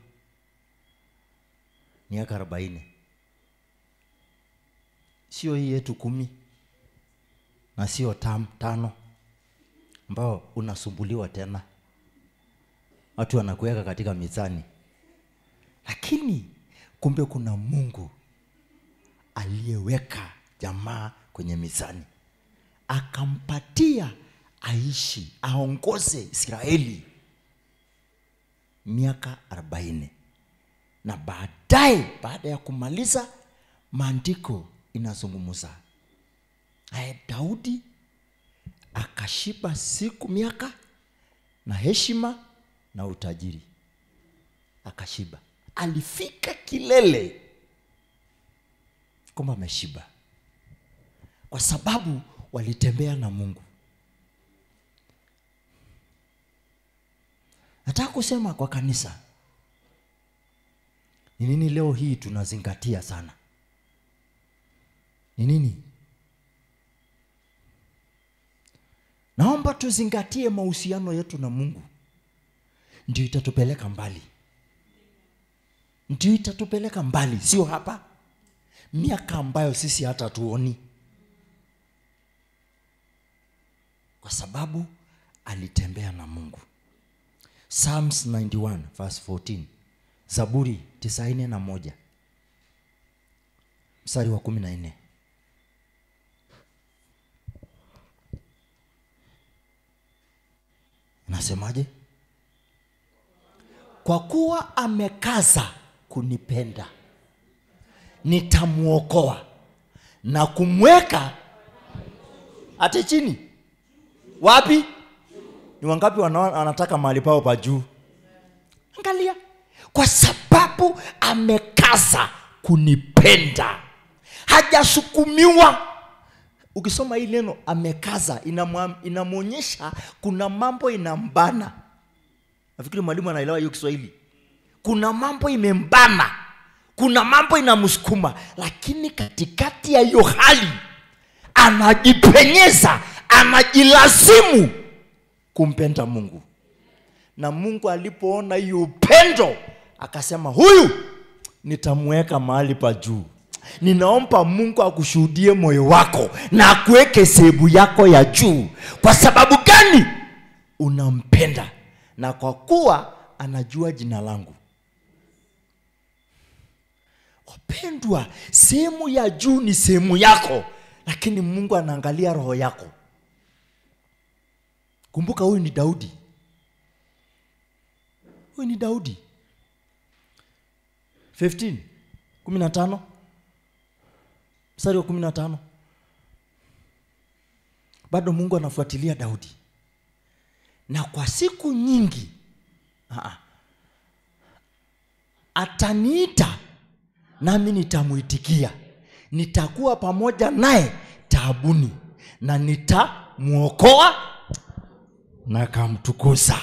Miaka 40. Sio hii yetu 10 na sio 5 ambao unasumbuliwa tena. Watu wanakuweka katika mizani. Lakini kumbe kuna Mungu aliyeweka jamaa kwenye mizani. Akampatia aishi, aongoze Israeli miaka 40. Na baadaye, baada ya kumaliza, maandiko inazungumza Daudi akashiba siku, miaka na heshima na utajiri. Akashiba, alifika kilele kwamba ameshiba, kwa sababu walitembea na Mungu. Nataka kusema kwa kanisa, ni nini leo hii tunazingatia sana? Ni nini? Naomba tuzingatie mahusiano yetu na Mungu. Ndio itatupeleka mbali. Ndio itatupeleka mbali, sio hapa miaka ambayo sisi hata tuoni. Kwa sababu alitembea na Mungu. Psalms 91 verse 14. Zaburi 91 mstari wa 14. Nasemaje? Kwa kuwa amekaza kunipenda, nitamuokoa na kumweka ate chini. Wapi? Ni wangapi wanataka mahali pao pa juu? Angalia, kwa sababu amekaza kunipenda, hajasukumiwa. Ukisoma hii neno amekaza, inamuonyesha kuna mambo inambana. Nafikiri mwalimu anaelewa hiyo Kiswahili. Kuna mambo imembana, kuna mambo inamsukuma, lakini katikati ya hiyo hali anajipenyeza, anajilazimu kumpenda Mungu. Na Mungu alipoona hiyo upendo, akasema huyu nitamweka mahali pa juu. Ninaomba Mungu akushuhudie moyo wako na akuweke sehemu yako ya juu. Kwa sababu gani? Unampenda, na kwa kuwa anajua jina langu. Wapendwa, sehemu ya juu ni sehemu yako, lakini Mungu anaangalia roho yako. Kumbuka huyu ni Daudi. Huyu ni Daudi. 15 mstari wa 15. Bado Mungu anafuatilia Daudi. Na kwa siku nyingi ataniita nami nitamuitikia. Nitakuwa pamoja naye taabuni na nitamuokoa na kumtukuza.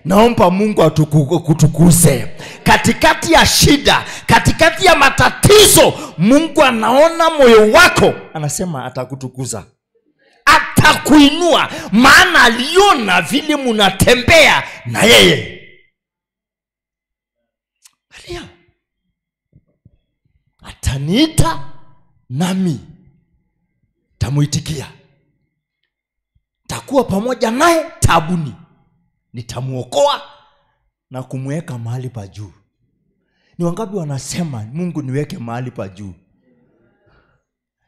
Naomba Mungu atukuze katikati ya shida, katikati ya matatizo. Mungu anaona moyo wako, anasema atakutukuza, atakuinua, maana aliona vile mnatembea na yeye. Alia, ataniita nami tamuitikia, takuwa pamoja naye taabuni, nitamuokoa na kumweka mahali pa juu. Ni wangapi wanasema Mungu niweke mahali pa juu?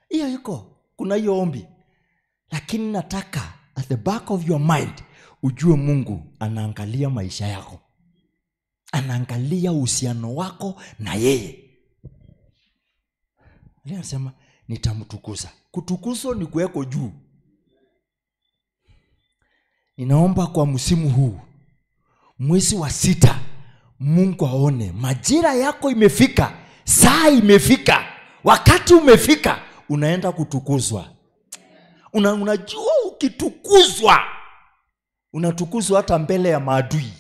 Hiyo iko, kuna hiyo ombi. Lakini nataka at the back of your mind ujue Mungu anaangalia maisha yako, anaangalia uhusiano wako na yeye. Anasema nitamtukuza. Kutukuzwa ni kuweko juu. Ninaomba kwa msimu huu, mwezi wa 6, Mungu aone majira yako imefika, saa imefika, wakati umefika, unaenda kutukuzwa. Unajua ukitukuzwa, unatukuzwa hata mbele ya maadui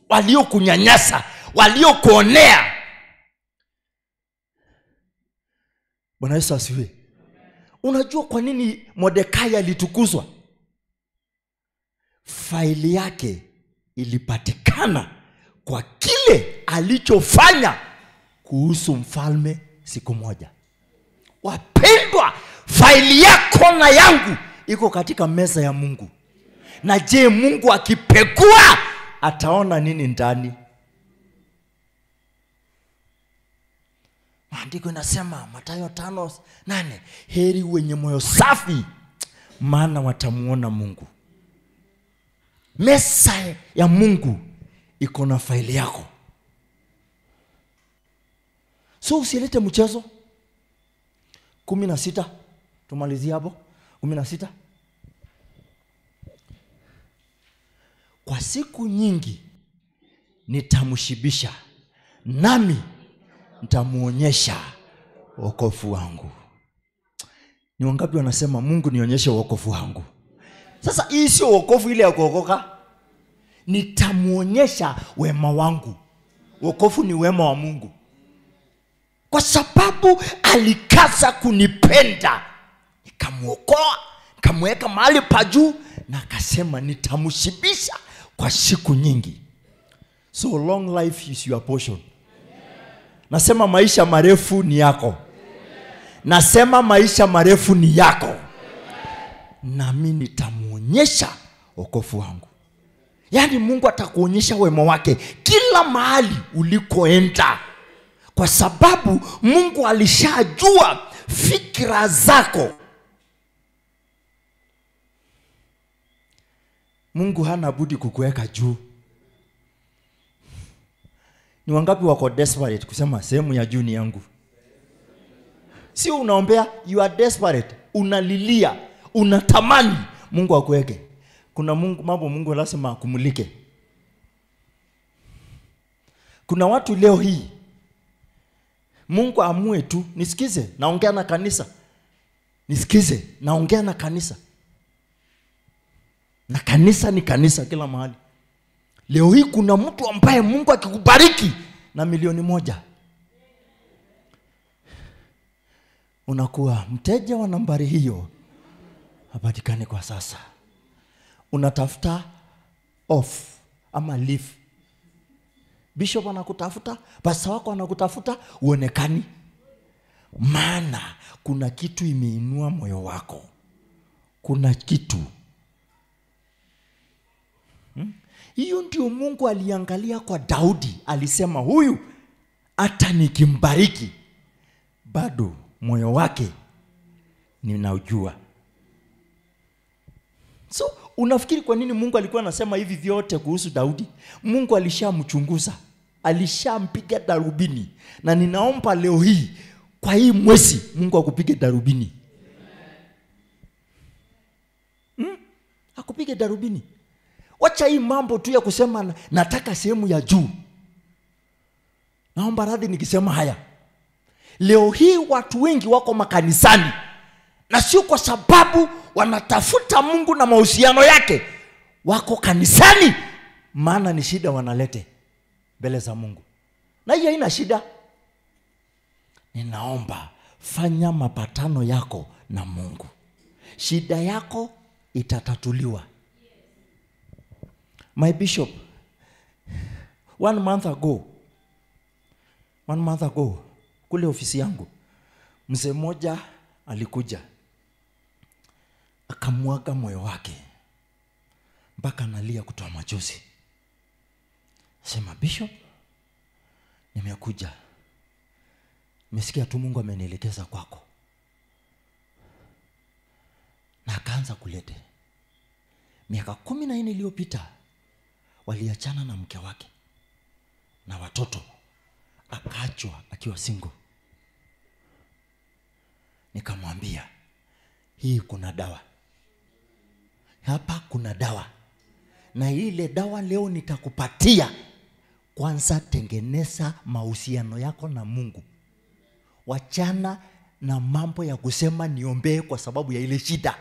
waliokunyanyasa, waliokuonea. Bwana Yesu asifiwe. Unajua kwa nini Mordekai alitukuzwa? faili yake ilipatikana kwa kile alichofanya kuhusu mfalme siku moja. Wapendwa, faili yako na yangu iko katika meza ya Mungu. Na je, Mungu akipekua ataona nini ndani? Maandiko inasema Mathayo 5:8, heri wenye moyo safi, maana watamuona Mungu. Meza ya Mungu iko na faili yako. So usilete mchezo. 16 tumalizie hapo. 16, kwa siku nyingi nitamshibisha, nami nitamuonyesha wokovu wangu. Ni wangapi wanasema Mungu nionyeshe wokovu wangu? Sasa hii sio wokovu ile ya kuokoka. Nitamuonyesha wema wangu. Wokovu ni wema wa Mungu. Kwa sababu alikaza kunipenda, nikamuokoa, nikamweka mahali pa juu, na akasema nitamshibisha kwa siku nyingi. So long life is your portion. Nasema maisha marefu ni yako. Nasema maisha marefu ni yako. Na mimi nitamuonyesha wokovu wangu. Yaani Mungu atakuonyesha wema wake kila mahali ulikoenda. Kwa sababu Mungu alishajua fikra zako. Mungu hana budi kukuweka juu. Ni wangapi wako desperate kusema sehemu ya juu ni yangu? Sio unaombea, you are desperate. Unalilia, unatamani Mungu akuweke. Kuna mambo Mungu lazima akumulike. Kuna watu leo hii Mungu amue tu, nisikize, naongea na kanisa. Nisikize, naongea na kanisa. Na kanisa ni kanisa kila mahali. Leo hii kuna mtu ambaye Mungu akikubariki na 1,000,000, unakuwa mteja wa nambari hiyo, hapatikani kwa sasa. Unatafuta off ama leave. Bishop anakutafuta, pastor wako anakutafuta, uonekani. Maana kuna kitu imeinua moyo wako. Kuna kitu. Hiyo ndio Mungu aliangalia kwa Daudi. Alisema huyu hata nikimbariki bado moyo wake ninaujua. So unafikiri kwa nini Mungu alikuwa anasema hivi vyote kuhusu Daudi? Mungu alishamchunguza, alishampiga darubini. Na ninaomba leo hii kwa hii mwezi Mungu akupige darubini. Akupige darubini. Wacha hii mambo tu ya kusema nataka sehemu ya juu. Naomba radhi nikisema haya. Leo hii watu wengi wako makanisani, na sio kwa sababu wanatafuta Mungu na mahusiano yake. Wako kanisani maana ni shida wanalete mbele za Mungu. Na hiyo haina shida. Ninaomba fanya mapatano yako na Mungu. Shida yako itatatuliwa. My bishop, one month ago, kule ofisi yangu, mzee mmoja alikuja, akamwaga moyo wake, mpaka analia kutoa machozi. Sema, bishop, nimekuja, nimesikia tu Mungu amenielekeza kwako. Na akaanza kulete. Miaka 14 iliyopita waliachana na mke wake na watoto, akaachwa akiwa single. Nikamwambia, hii kuna dawa. Hapa kuna dawa. Na ile dawa leo nitakupatia. Kwanza tengeneza mahusiano yako na Mungu. Wachana na mambo ya kusema niombee kwa sababu ya ile shida.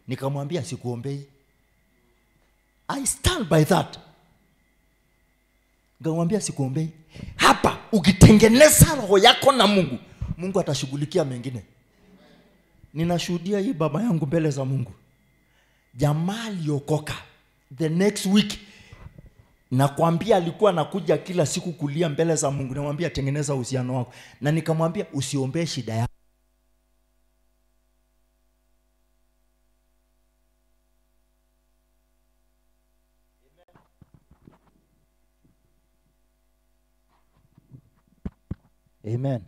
Nikamwambia sikuombei. I stand by that. Nikamwambia sikuombei. Hapa ukitengeneza roho yako na Mungu, Mungu atashughulikia mengine. Ninashuhudia hii baba yangu mbele za Mungu. Jamaa aliokoka, the next week nakwambia alikuwa anakuja kila siku kulia mbele za Mungu. Namwambia tengeneza uhusiano wako, na nikamwambia usiombee shida yako. Amen.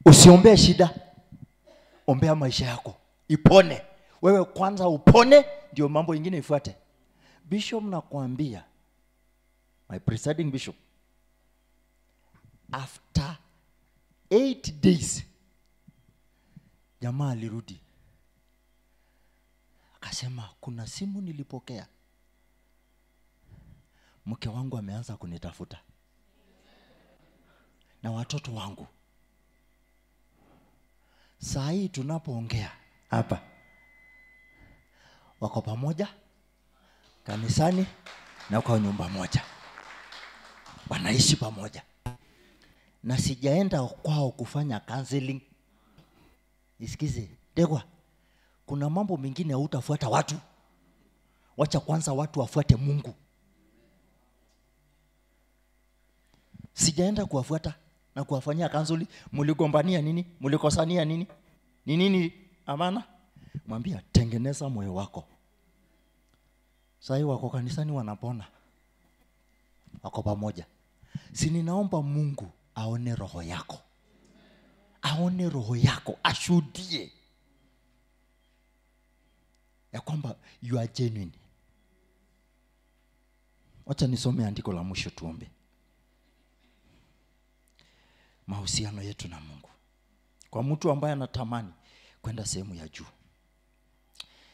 Usiombee shida, ombea maisha yako ipone. Wewe kwanza upone, ndio mambo ingine ifuate. Bishop, nakwambia, my presiding bishop, after 8 days jamaa alirudi akasema, kuna simu nilipokea, mke wangu ameanza kunitafuta na watoto wangu. Saa hii tunapoongea hapa wako pamoja kanisani na kwa nyumba moja, wanaishi pamoja, na sijaenda kwao kufanya counseling. Isikize Degwa, kuna mambo mengine hutafuata watu, wacha kwanza watu wafuate Mungu. Sijaenda kuwafuata na kuwafanyia counseling. Mligombania nini? Mlikosania nini? Ni nini amana? Mwambia tengeneza moyo wako. Sasa wako kanisani wanapona, wako pamoja. Si ninaomba Mungu aone roho yako, aone roho yako, ashuhudie ya kwamba you are genuine. Wacha nisome andiko la mwisho tuombe. Mahusiano yetu na Mungu. Kwa mtu ambaye anatamani kwenda sehemu ya juu,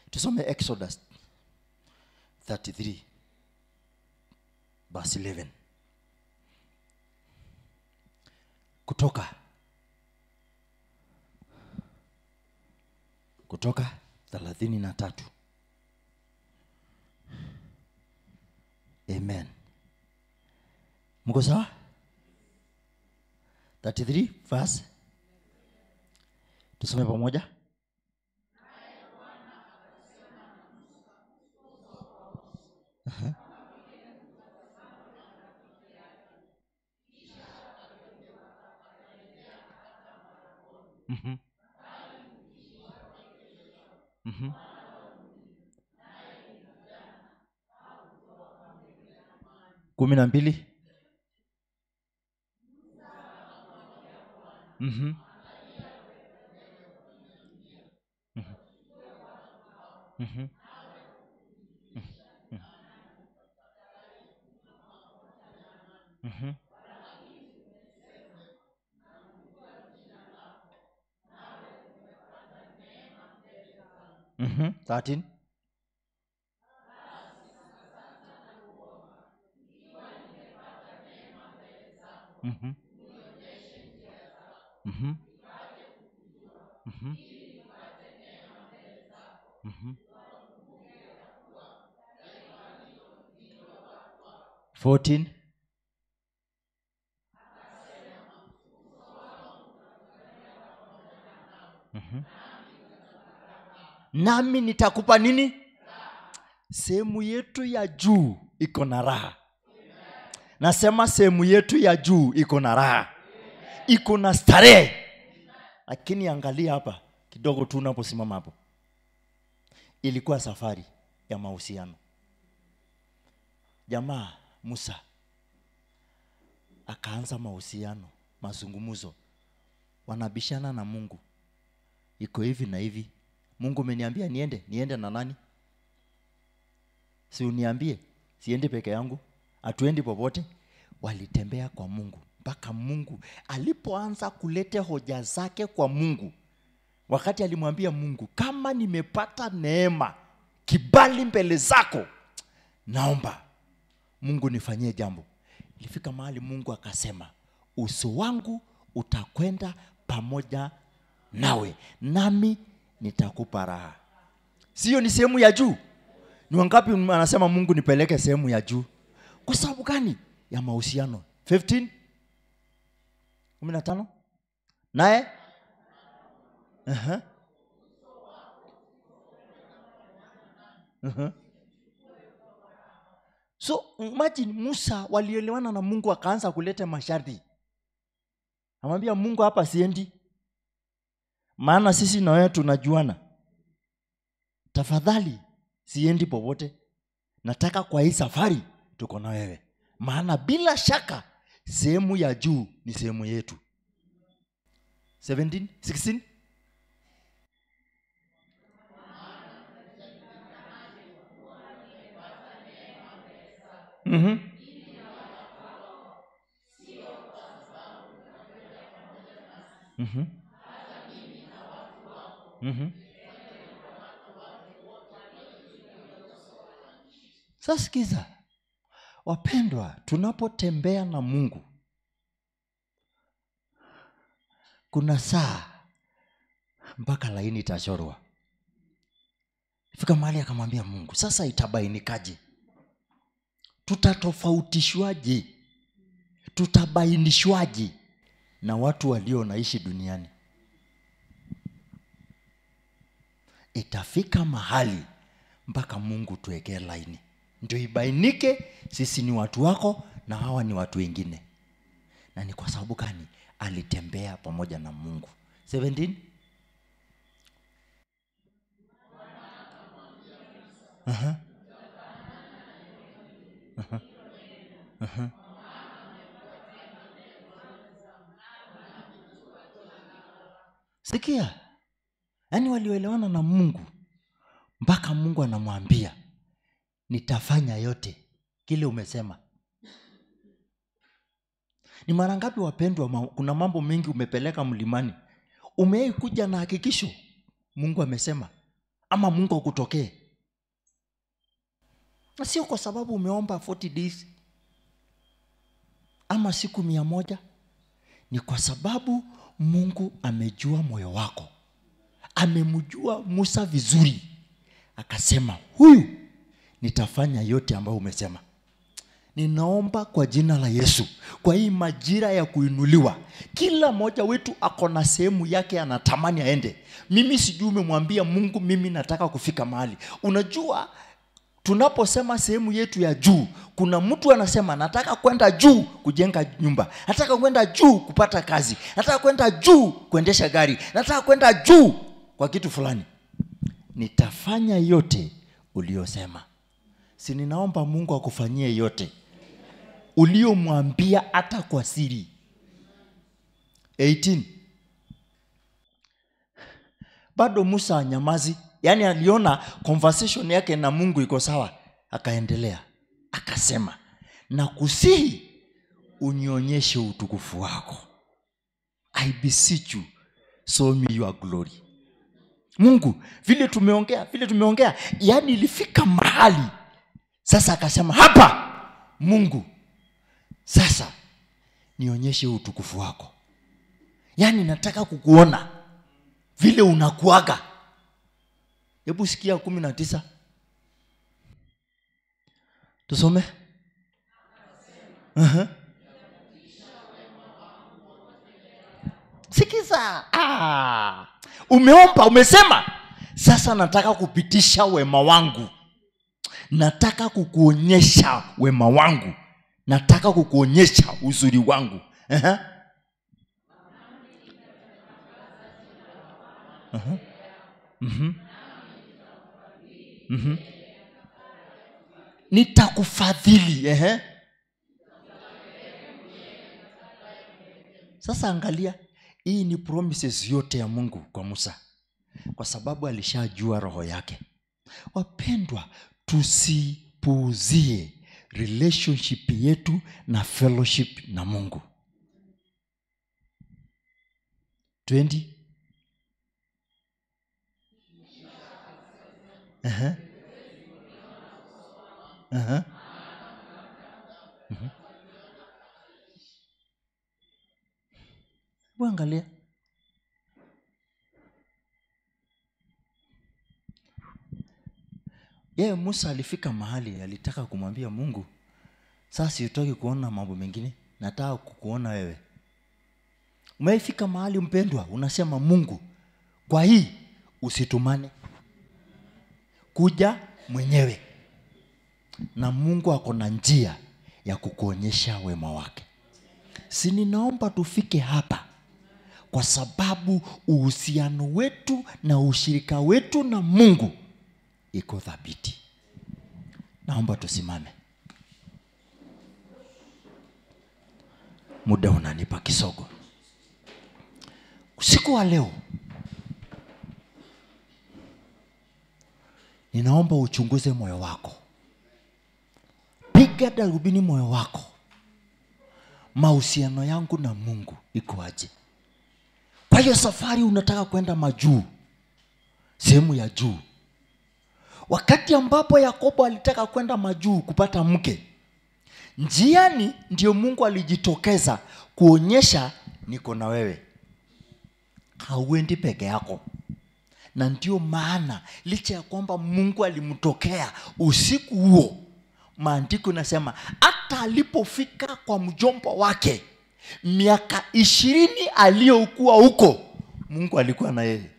tusome Exodus 33 verse 11. Kutoka 33. Amen. Mko sawa? 33 verse. Tusome pamoja. Kumi na mbili. Mm-hmm. 13. Mm-hmm. Mm-hmm. Mm-hmm. Mm-hmm. 14. Mm-hmm. Nami nitakupa nini? Sehemu yetu ya juu iko na raha. Nasema sehemu yetu ya juu iko na raha, iko na starehe. Lakini angalia hapa kidogo tu unaposimama hapo. Ilikuwa safari ya mahusiano. Jamaa Musa akaanza mahusiano, mazungumzo. Wanabishana na Mungu. Iko hivi na hivi. Mungu ameniambia niende na nani? Si uniambie, siende peke yangu, atuendi popote. Walitembea kwa Mungu mpaka Mungu alipoanza kuleta hoja zake kwa Mungu. Wakati alimwambia Mungu, kama nimepata neema, kibali mbele zako, naomba Mungu nifanyie jambo. Ilifika mahali Mungu akasema, uso wangu utakwenda pamoja nawe, nami nitakupa raha. Sio ni sehemu ya juu? Ni wangapi anasema Mungu nipeleke sehemu ya juu? Kwa sababu gani? Ya mahusiano. 15 15 naye So imagine Musa walielewana na Mungu, akaanza kuleta masharti. Amwambia Mungu, hapa siendi, maana sisi na wewe tunajuana. Tafadhali siendi popote, nataka kwa hii safari tuko na wewe, maana bila shaka sehemu ya juu ni sehemu yetu. 17, 16. Sasa sikiza wapendwa, tunapotembea na Mungu kuna saa mpaka laini itachorwa. Fika mahali akamwambia Mungu, sasa itabainikaje? Tutatofautishwaje? Tutabainishwaje na watu walio naishi duniani? Itafika mahali mpaka Mungu tuwekee laini, ndio ibainike sisi ni watu wako na hawa ni watu wengine. Na ni kwa sababu gani? Alitembea pamoja na Mungu. 17. Sikia, yaani walioelewana na Mungu mpaka Mungu anamwambia nitafanya yote kile umesema. Ni mara ngapi wapendwa, kuna mambo mengi umepeleka mlimani, umewahi kuja na hakikisho Mungu amesema ama Mungu akutokee? Na sio kwa sababu umeomba 40 days ama siku 100. Ni kwa sababu Mungu amejua moyo wako. Amemjua Musa vizuri, akasema huyu nitafanya yote ambayo umesema. Ninaomba kwa jina la Yesu, kwa hii majira ya kuinuliwa, kila mmoja wetu ako na sehemu yake anatamani aende. Mimi sijui umemwambia Mungu mimi nataka kufika mahali. Unajua tunaposema sehemu yetu ya juu, kuna mtu anasema nataka kwenda juu kujenga nyumba, nataka kwenda juu kupata kazi, nataka kwenda juu kuendesha gari, nataka kwenda juu kwa kitu fulani. Nitafanya yote uliyosema. Si ninaomba Mungu akufanyie yote uliyomwambia hata kwa siri. 18. Bado Musa anyamazi, yaani aliona conversation yake na Mungu iko sawa, akaendelea akasema, nakusihi unionyeshe utukufu wako. I beseech you, show me your glory. Mungu, vile tumeongea, yaani ilifika mahali sasa akasema, hapa Mungu, sasa nionyeshe utukufu wako. Yaani nataka kukuona vile unakuaga. Hebu sikia 19. Tusome. Sikiza. Umeomba, umesema, sasa nataka kupitisha wema wangu. Nataka kukuonyesha wema wangu. Nataka kukuonyesha uzuri wangu. Nitakufadhili. Sasa angalia, hii ni promises yote ya Mungu kwa Musa, kwa sababu alishajua roho yake. Wapendwa, tusipuuzie relationship yetu na fellowship na Mungu. 20. Angalia. Yeye Musa alifika mahali alitaka kumwambia Mungu, sasa sitaki kuona mambo mengine, nataka kukuona wewe. Umefika mahali mpendwa, unasema Mungu, kwa hii usitumane. Kuja mwenyewe, na Mungu ako na njia ya kukuonyesha wema wake. Si ninaomba tufike hapa kwa sababu uhusiano wetu na ushirika wetu na Mungu iko thabiti. Naomba tusimame. Muda unanipa kisogo. Usiku wa leo ninaomba uchunguze moyo wako. Piga darubini moyo wako. Mahusiano yangu na Mungu iko aje? Kwa hiyo safari unataka kwenda majuu, sehemu ya juu. Wakati ambapo Yakobo alitaka kwenda majuu kupata mke, njiani ndio Mungu alijitokeza kuonyesha niko na wewe. Hauendi peke yako. Na ndio maana licha ya kwamba Mungu alimtokea usiku huo, maandiko nasema hata alipofika kwa mjomba wake miaka 20 aliyokuwa huko, Mungu alikuwa na yeye.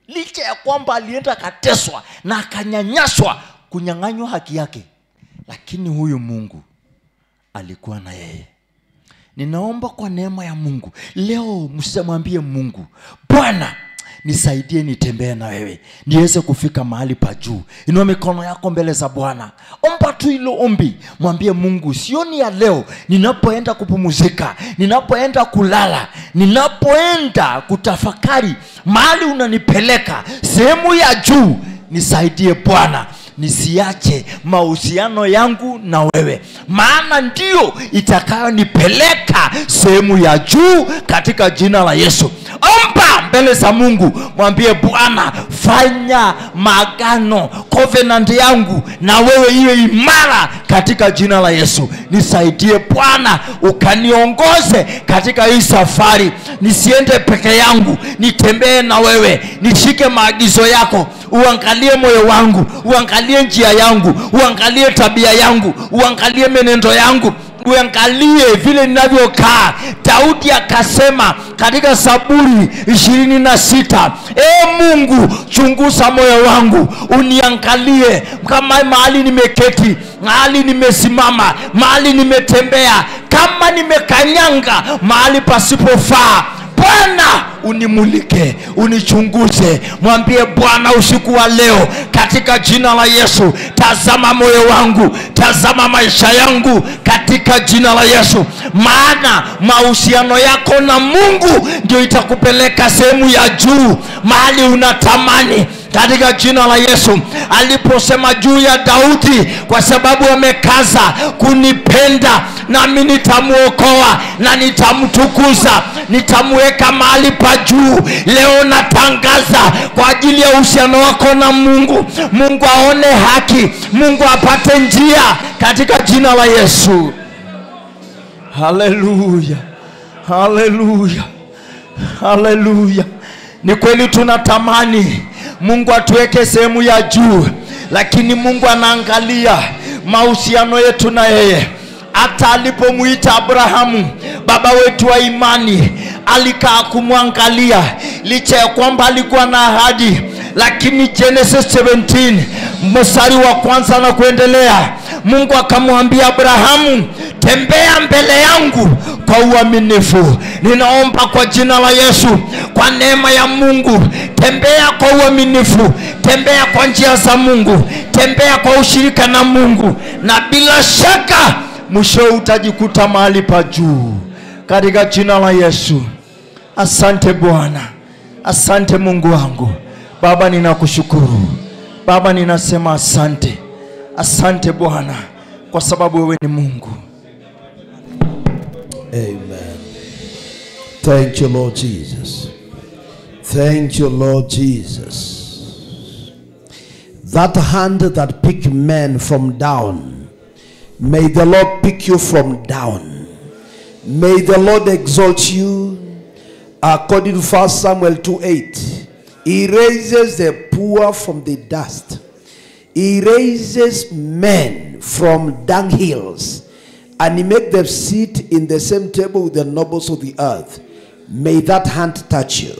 Licha ya kwamba alienda akateswa na akanyanyaswa, kunyang'anywa haki yake, lakini huyu Mungu alikuwa na yeye. Ninaomba kwa neema ya Mungu leo msimwambie Mungu, Bwana nisaidie nitembee na wewe niweze kufika mahali pa juu. Inua mikono yako mbele za Bwana. Omba tu hilo ombi. Mwambie Mungu, sioni ya leo ninapoenda kupumzika, ninapoenda kulala, ninapoenda kutafakari mahali unanipeleka sehemu ya juu, nisaidie Bwana nisiache mahusiano yangu na wewe, maana ndio itakayonipeleka sehemu ya juu katika jina la Yesu. Omba mbele za Mungu, mwambie Bwana, fanya maagano, covenant yangu na wewe iwe imara katika jina la Yesu. Nisaidie Bwana, ukaniongoze katika hii safari, nisiende peke yangu, nitembee na wewe, nishike maagizo yako. Uangalie moyo wangu, uangalie njia yangu, uangalie tabia yangu, uangalie menendo yangu, uangalie vile ninavyokaa. Daudi akasema katika Zaburi 26, Mungu chunguza moyo wangu, uniangalie kama mahali nimeketi, mahali nimesimama, mahali nimetembea, kama nimekanyanga mahali pasipofaa. Bwana unimulike, unichunguze. Mwambie Bwana usiku wa leo katika jina la Yesu, tazama moyo wangu, tazama maisha yangu katika jina la Yesu. Maana mahusiano yako na Mungu ndio itakupeleka sehemu ya juu, mahali unatamani katika jina la Yesu. Aliposema juu ya Daudi, kwa sababu amekaza kunipenda, nami nitamuokoa na nitamtukuza, nitamweka mahali pa juu. Leo natangaza kwa ajili ya uhusiano wako na Mungu, Mungu aone haki, Mungu apate njia katika jina la Yesu. Haleluya, haleluya, haleluya. Ni kweli tunatamani Mungu atuweke sehemu ya juu, lakini Mungu anaangalia mahusiano yetu na yeye. Hata alipomuita Abrahamu baba wetu wa imani, alikaa kumwangalia licha ya kwamba alikuwa na ahadi. Lakini Genesis 17 mstari wa kwanza na kuendelea, Mungu akamwambia Abrahamu, tembea mbele yangu kwa uaminifu. Ninaomba kwa jina la Yesu, kwa neema ya Mungu, tembea kwa uaminifu, tembea kwa njia za Mungu, tembea kwa ushirika na Mungu, na bila shaka mwisho utajikuta mahali pa juu katika jina la Yesu. Asante Bwana, asante Mungu wangu. Baba ninakushukuru, Baba ninasema asante. Asante Bwana kwa sababu wewe ni Mungu. Amen. Thank you, Lord Jesus. Thank you, Lord Jesus. That hand that picked men from down, may the Lord pick you from down. May the Lord exalt you according to 1 Samuel 2:8. He raises the poor from the dust. He raises men from dunghills, and he makes them sit in the same table with the nobles of the earth. May that hand touch you.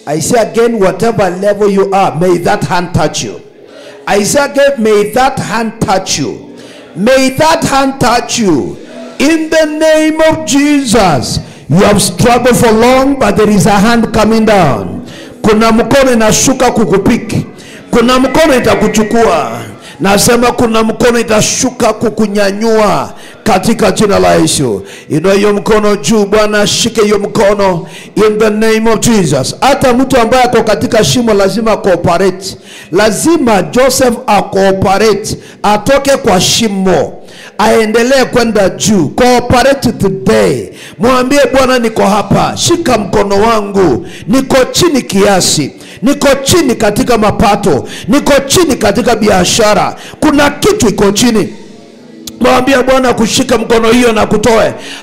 I say again, whatever level you are, may that hand touch you. Isaiah gave, may that hand touch you. May that hand touch you. In the name of Jesus. You have struggled for long, but there is a hand coming down. Kuna mkono inashuka kukupiki. Kuna mkono itakuchukua. Nasema kuna mkono itashuka kukunyanyua katika jina la Yesu. Inua hiyo mkono juu, Bwana shike hiyo mkono in the name of Jesus. Hata mtu ambaye ako katika shimo lazima cooperate. Lazima Joseph cooperate, atoke kwa shimo, aendelee kwenda juu. Cooperate today. Mwambie Bwana, niko hapa, shika mkono wangu. Niko chini kiasi, niko chini katika mapato, niko chini katika biashara, kuna kitu iko chini. Mwambie Bwana kushika mkono hiyo na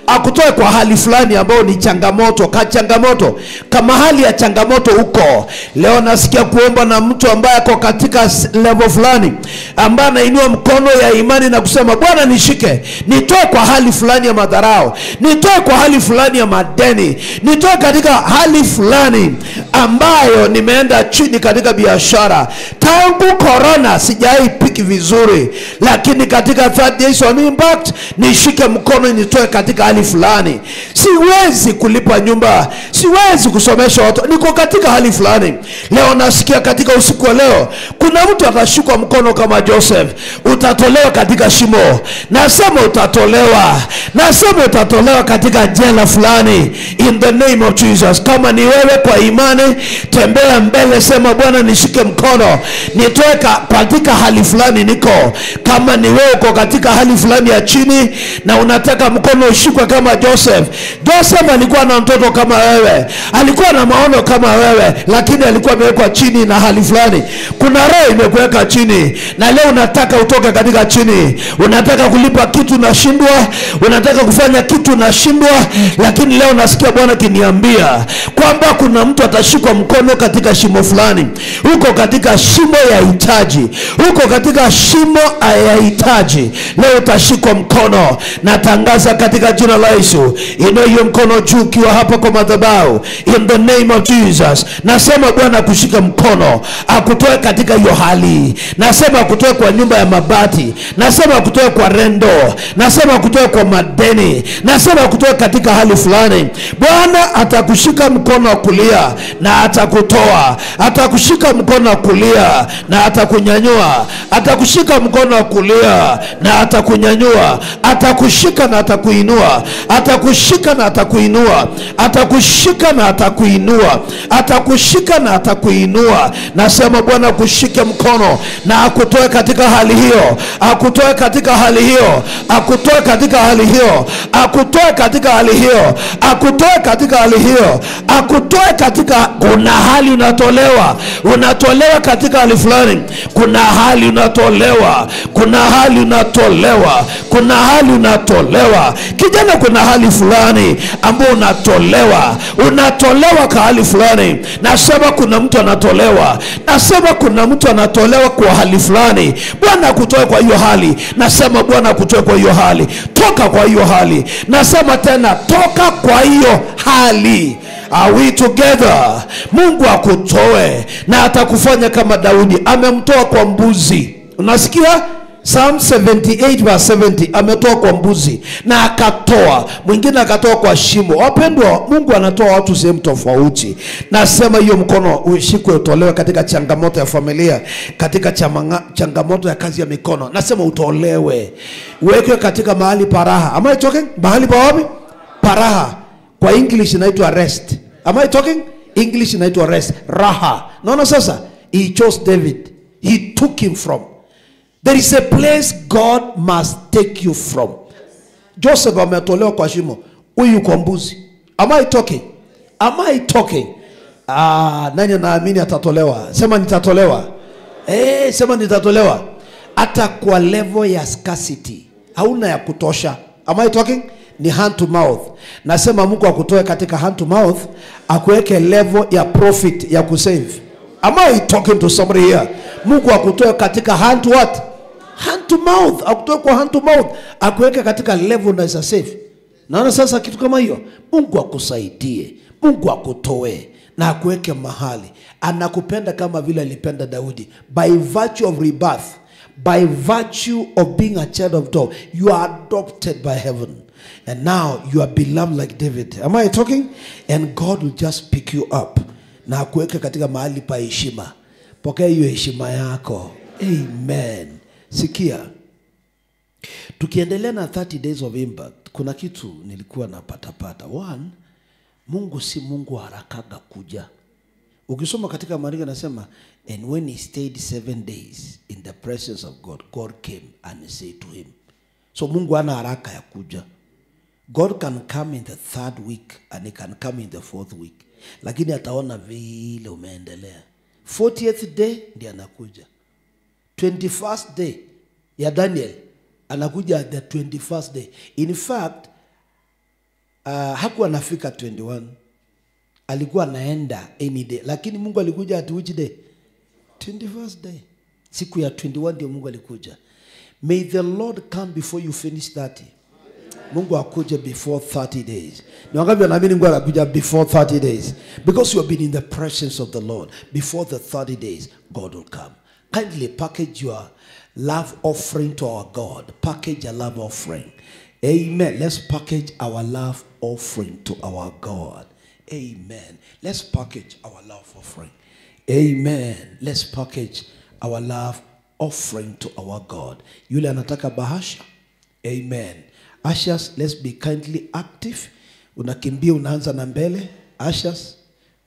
akutoe kwa hali fulani ambayo ni changamoto, changamoto. Kama hali ya changamoto huko, leo nasikia kuomba na mtu ambaye ako katika level fulani, ambaye anainua mkono ya imani na kusema, Bwana nishike, nitoe kwa hali fulani ya madharau, nitoe kwa hali fulani ya madeni, nitoe katika hali fulani ambayo nimeenda chini katika biashara. Tangu corona sijaipiki vizuri, lakini katika 3 days on impact nishike mkono nitoe katika hali fulani. Siwezi kulipa nyumba, siwezi kusomesha watu, niko katika hali fulani. Leo nasikia katika usiku wa leo kuna mtu atashika mkono kama Joseph. Utatolewa katika shimo. Nasema utatolewa. Nasema utatolewa katika jela fulani in the name of Jesus. Kama ni wewe, kwa imani tembea mbele, sema Bwana nishike mkono nitoe katika hali fulani niko. Kama ni wewe uko katika hali fulani ya chini na unataka mkono ushikwe kama Joseph. Joseph alikuwa na mtoto kama wewe, alikuwa na maono kama wewe, lakini alikuwa amewekwa chini na hali fulani. Kuna roho imekuweka chini na leo unataka utoke katika chini. Unataka kulipa kitu na shindwa, unataka kufanya kitu na shindwa, lakini leo nasikia Bwana kiniambia kwamba kuna mtu atashikwa mkono katika shimo fulani. Uko katika shimo ya hitaji, uko katika shimo ya hitaji, leo utashikwa mkono. Natangaza katika jina la Yesu, inua hiyo mkono juu ukiwa hapa kwa madhabahu in the name of Jesus. Nasema Bwana kushika mkono, akutoe katika hiyo hali. Nasema akutoe kwa nyumba ya mabati, nasema akutoe kwa rendo, nasema akutoe kwa madeni, nasema akutoe katika hali fulani. Bwana atakushika mkono wa kulia na atakutoa. Atakushika mkono wa kulia na atakunyanyua. Atakushika mkono wa kulia na atakunyanyua. Atakushika na atakuinua. Atakushika na atakuinua. Atakushika na atakuinua. Atakushika na atakuinua. Nasema Bwana kushike mkono na akutoe katika hali hiyo. Akutoe katika hali hiyo. Akutoe katika hali hiyo. Akutoe katika hali hiyo. Akutoe katika hali hiyo. Akutoe katika, kuna hali unatolewa. Unatolewa katika hali fulani. Kuna hali unatolewa. Kuna hali unatolewa. Kuna hali unatolewa. Kijana, kuna hali fulani ambao unatolewa. Unatolewa kwa hali fulani. Nasema kuna mtu anatolewa. Nasema kuna mtu anatolewa kwa hali fulani. Bwana akutoe kwa hiyo hali. Nasema Bwana akutoe kwa hiyo hali. Toka kwa hiyo hali. Nasema tena toka kwa hiyo hali. Are we together? Mungu akutoe na atakufanya kama Daudi. Amemtoa kwa mbuzi. Unasikia? Psalm 78 verse 70, ametoa kwa mbuzi na akatoa. Mwingine akatoa kwa shimo. Wapendwa, Mungu anatoa watu sehemu tofauti. Nasema hiyo mkono ushikwe, utolewe katika changamoto ya familia, katika changamoto ya kazi ya mikono. Nasema utolewe, uwekwe katika mahali paraha. Am I talking? Mahali pa wapi? Paraha. Kwa English inaitwa rest. Am I talking? English inaitwa rest. Raha. Naona sasa, he chose David. He took him from. There is a place God must take you from. Joseph ametolewa kwa shimo, huyu kwa mbuzi. Am I talking? Am I talking? Nani anaamini atatolewa? Sema nitatolewa. Sema nitatolewa. Hata kwa level ya scarcity, hauna ya kutosha. Am I talking? Ni hand to mouth. Nasema Mungu akutoe katika hand to mouth, akuweke level ya profit ya kusave. Am I talking to somebody here? Mungu akutoe katika hand to what? Hand to mouth. Akutoe kwa hand to mouth, akuweke katika level na save. Naona sasa kitu kama hiyo. Mungu akusaidie. Mungu akutoe. na akuweke mahali. Anakupenda kama vile alipenda Daudi. By virtue of rebirth, by virtue of being a child of God, you are adopted by heaven. And now you are beloved like David. Am I talking? And God will just pick you up na akuweke katika mahali pa heshima. Pokea hiyo heshima yako. Amen. Sikia, tukiendelea na 30 days of impact, kuna kitu nilikuwa napata. One, Mungu si Mungu harakaga kuja. Ukisoma katika maandiko nasema, and when he stayed 7 days in the presence of God, God came and said to him. So Mungu hana haraka ya kuja. God can come in the 3rd week and he can come in the 4th week. Lakini ataona vile umeendelea. 40th day ndiye anakuja. 21st day ya Daniel anakuja at the 21st day. In fact, hakuwa anafika 21. Alikuwa anaenda any day. Lakini Mungu alikuja at which day? 21st day. Siku ya 21 ndio Mungu alikuja. May the Lord come before you finish 30. Mungu akuje before 30 days. Ni wangapi wanaamini Mungu anakuja before 30 days? Because you have been in the presence of the Lord. Before the 30 days, God will come. Kindly package your love offering to our God. Package a love offering. Amen. Let's package our love offering to our God. Amen. Let's package our love offering. Amen. Let's package our love offering to our God. Yule anataka bahasha. Amen. Ushers, let's be kindly active. Unakimbia unaanza na mbele. Ushers,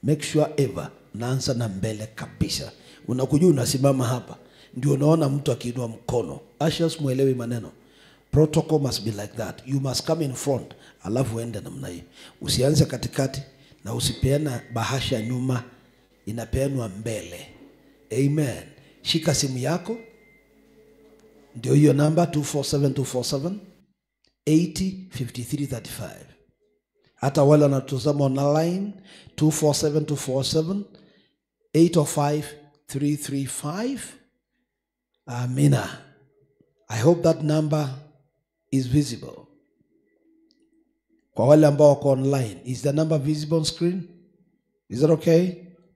make sure ever unaanza na mbele kabisa. Unakuja unasimama hapa. Ndio unaona mtu akiinua mkono. Ushers, muelewi maneno. Protocol must be like that. You must come in front. Alafu uende namna hii. Usianze katikati na usipeana bahasha nyuma. Inapeanwa mbele. Amen. Shika simu yako. Ndio hiyo namba 247247 805335. Hata wale wanatazama online 247247 805335. Amina. I hope that number is visible. Kwa wale ambao wako online, is the number visible on screen? Is that okay?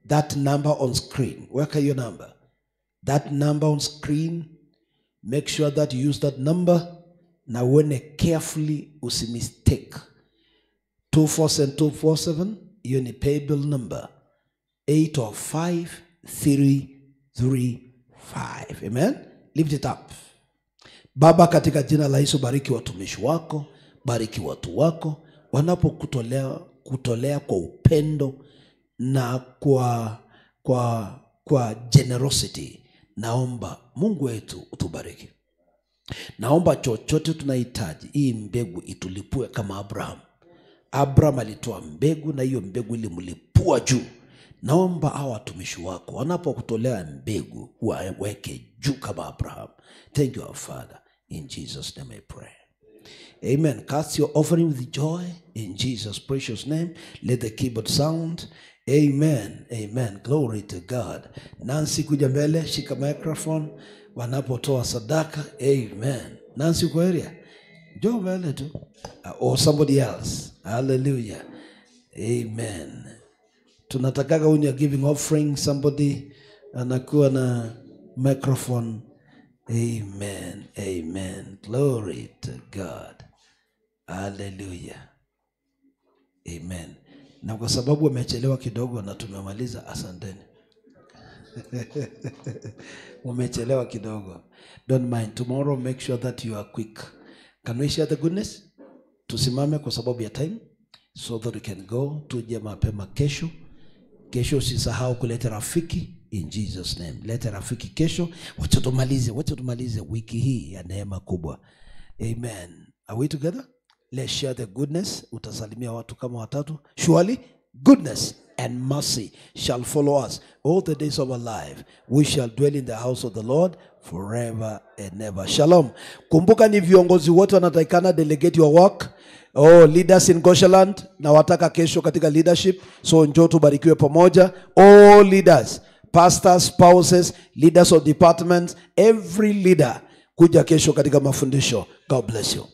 That number on screen. Weka hiyo number. That number on screen. Make sure that you use that number. Na uone carefully usimistake. 247247. Hiyo ni paybill number 805335. Amen. Lift it up. Baba, katika jina la Yesu, bariki watumishi wako, bariki watu wako wanapokutolea kwa upendo na kwa generosity. Naomba Mungu wetu utubariki. Naomba chochote tunahitaji, hii mbegu itulipue kama Abraham. Abraham alitoa mbegu na hiyo mbegu ilimlipua juu. Naomba hawa watumishi wako wanapokutolea mbegu waweke juu kama Abraham. Thank you, our Father. In Jesus' name I pray. Amen. Cast your offering with joy in Jesus' precious name. Let the keyboard sound. Amen. Amen. Glory to God. Nancy kuja mbele, shika microphone wanapotoa sadaka. Amen. Nancy uko area? Njoo mbele tu. Or somebody else. Hallelujah. Amen. Tunatakaga when you're giving offering, somebody anakuwa na microphone. Amen. Amen. Glory to God. Hallelujah. Amen. Na kwa sababu umechelewa kidogo na tumemaliza, asanteni. Umechelewa kidogo. Don't mind. Tomorrow make sure that you are quick. Can we share the goodness? Tusimame kwa sababu ya time so that we can go. Tuje mapema kesho. Kesho usisahau kuleta rafiki. In Jesus' name. Leta rafiki kesho. Wacha tumalize wiki hii ya neema kubwa. Amen. Are we together? Let's share the goodness. Utasalimia watu kama watatu. Surely goodness and mercy shall follow us all the days of our life. We shall dwell in the house of the Lord forever and ever. Shalom. Kumbuka ni viongozi wote wanatakikana delegate your work. Leaders in Goshenland na wataka kesho katika leadership. So njoo tubarikiwe pamoja. All leaders, pastors, spouses, leaders of departments, every leader kuja kesho katika mafundisho. God bless you.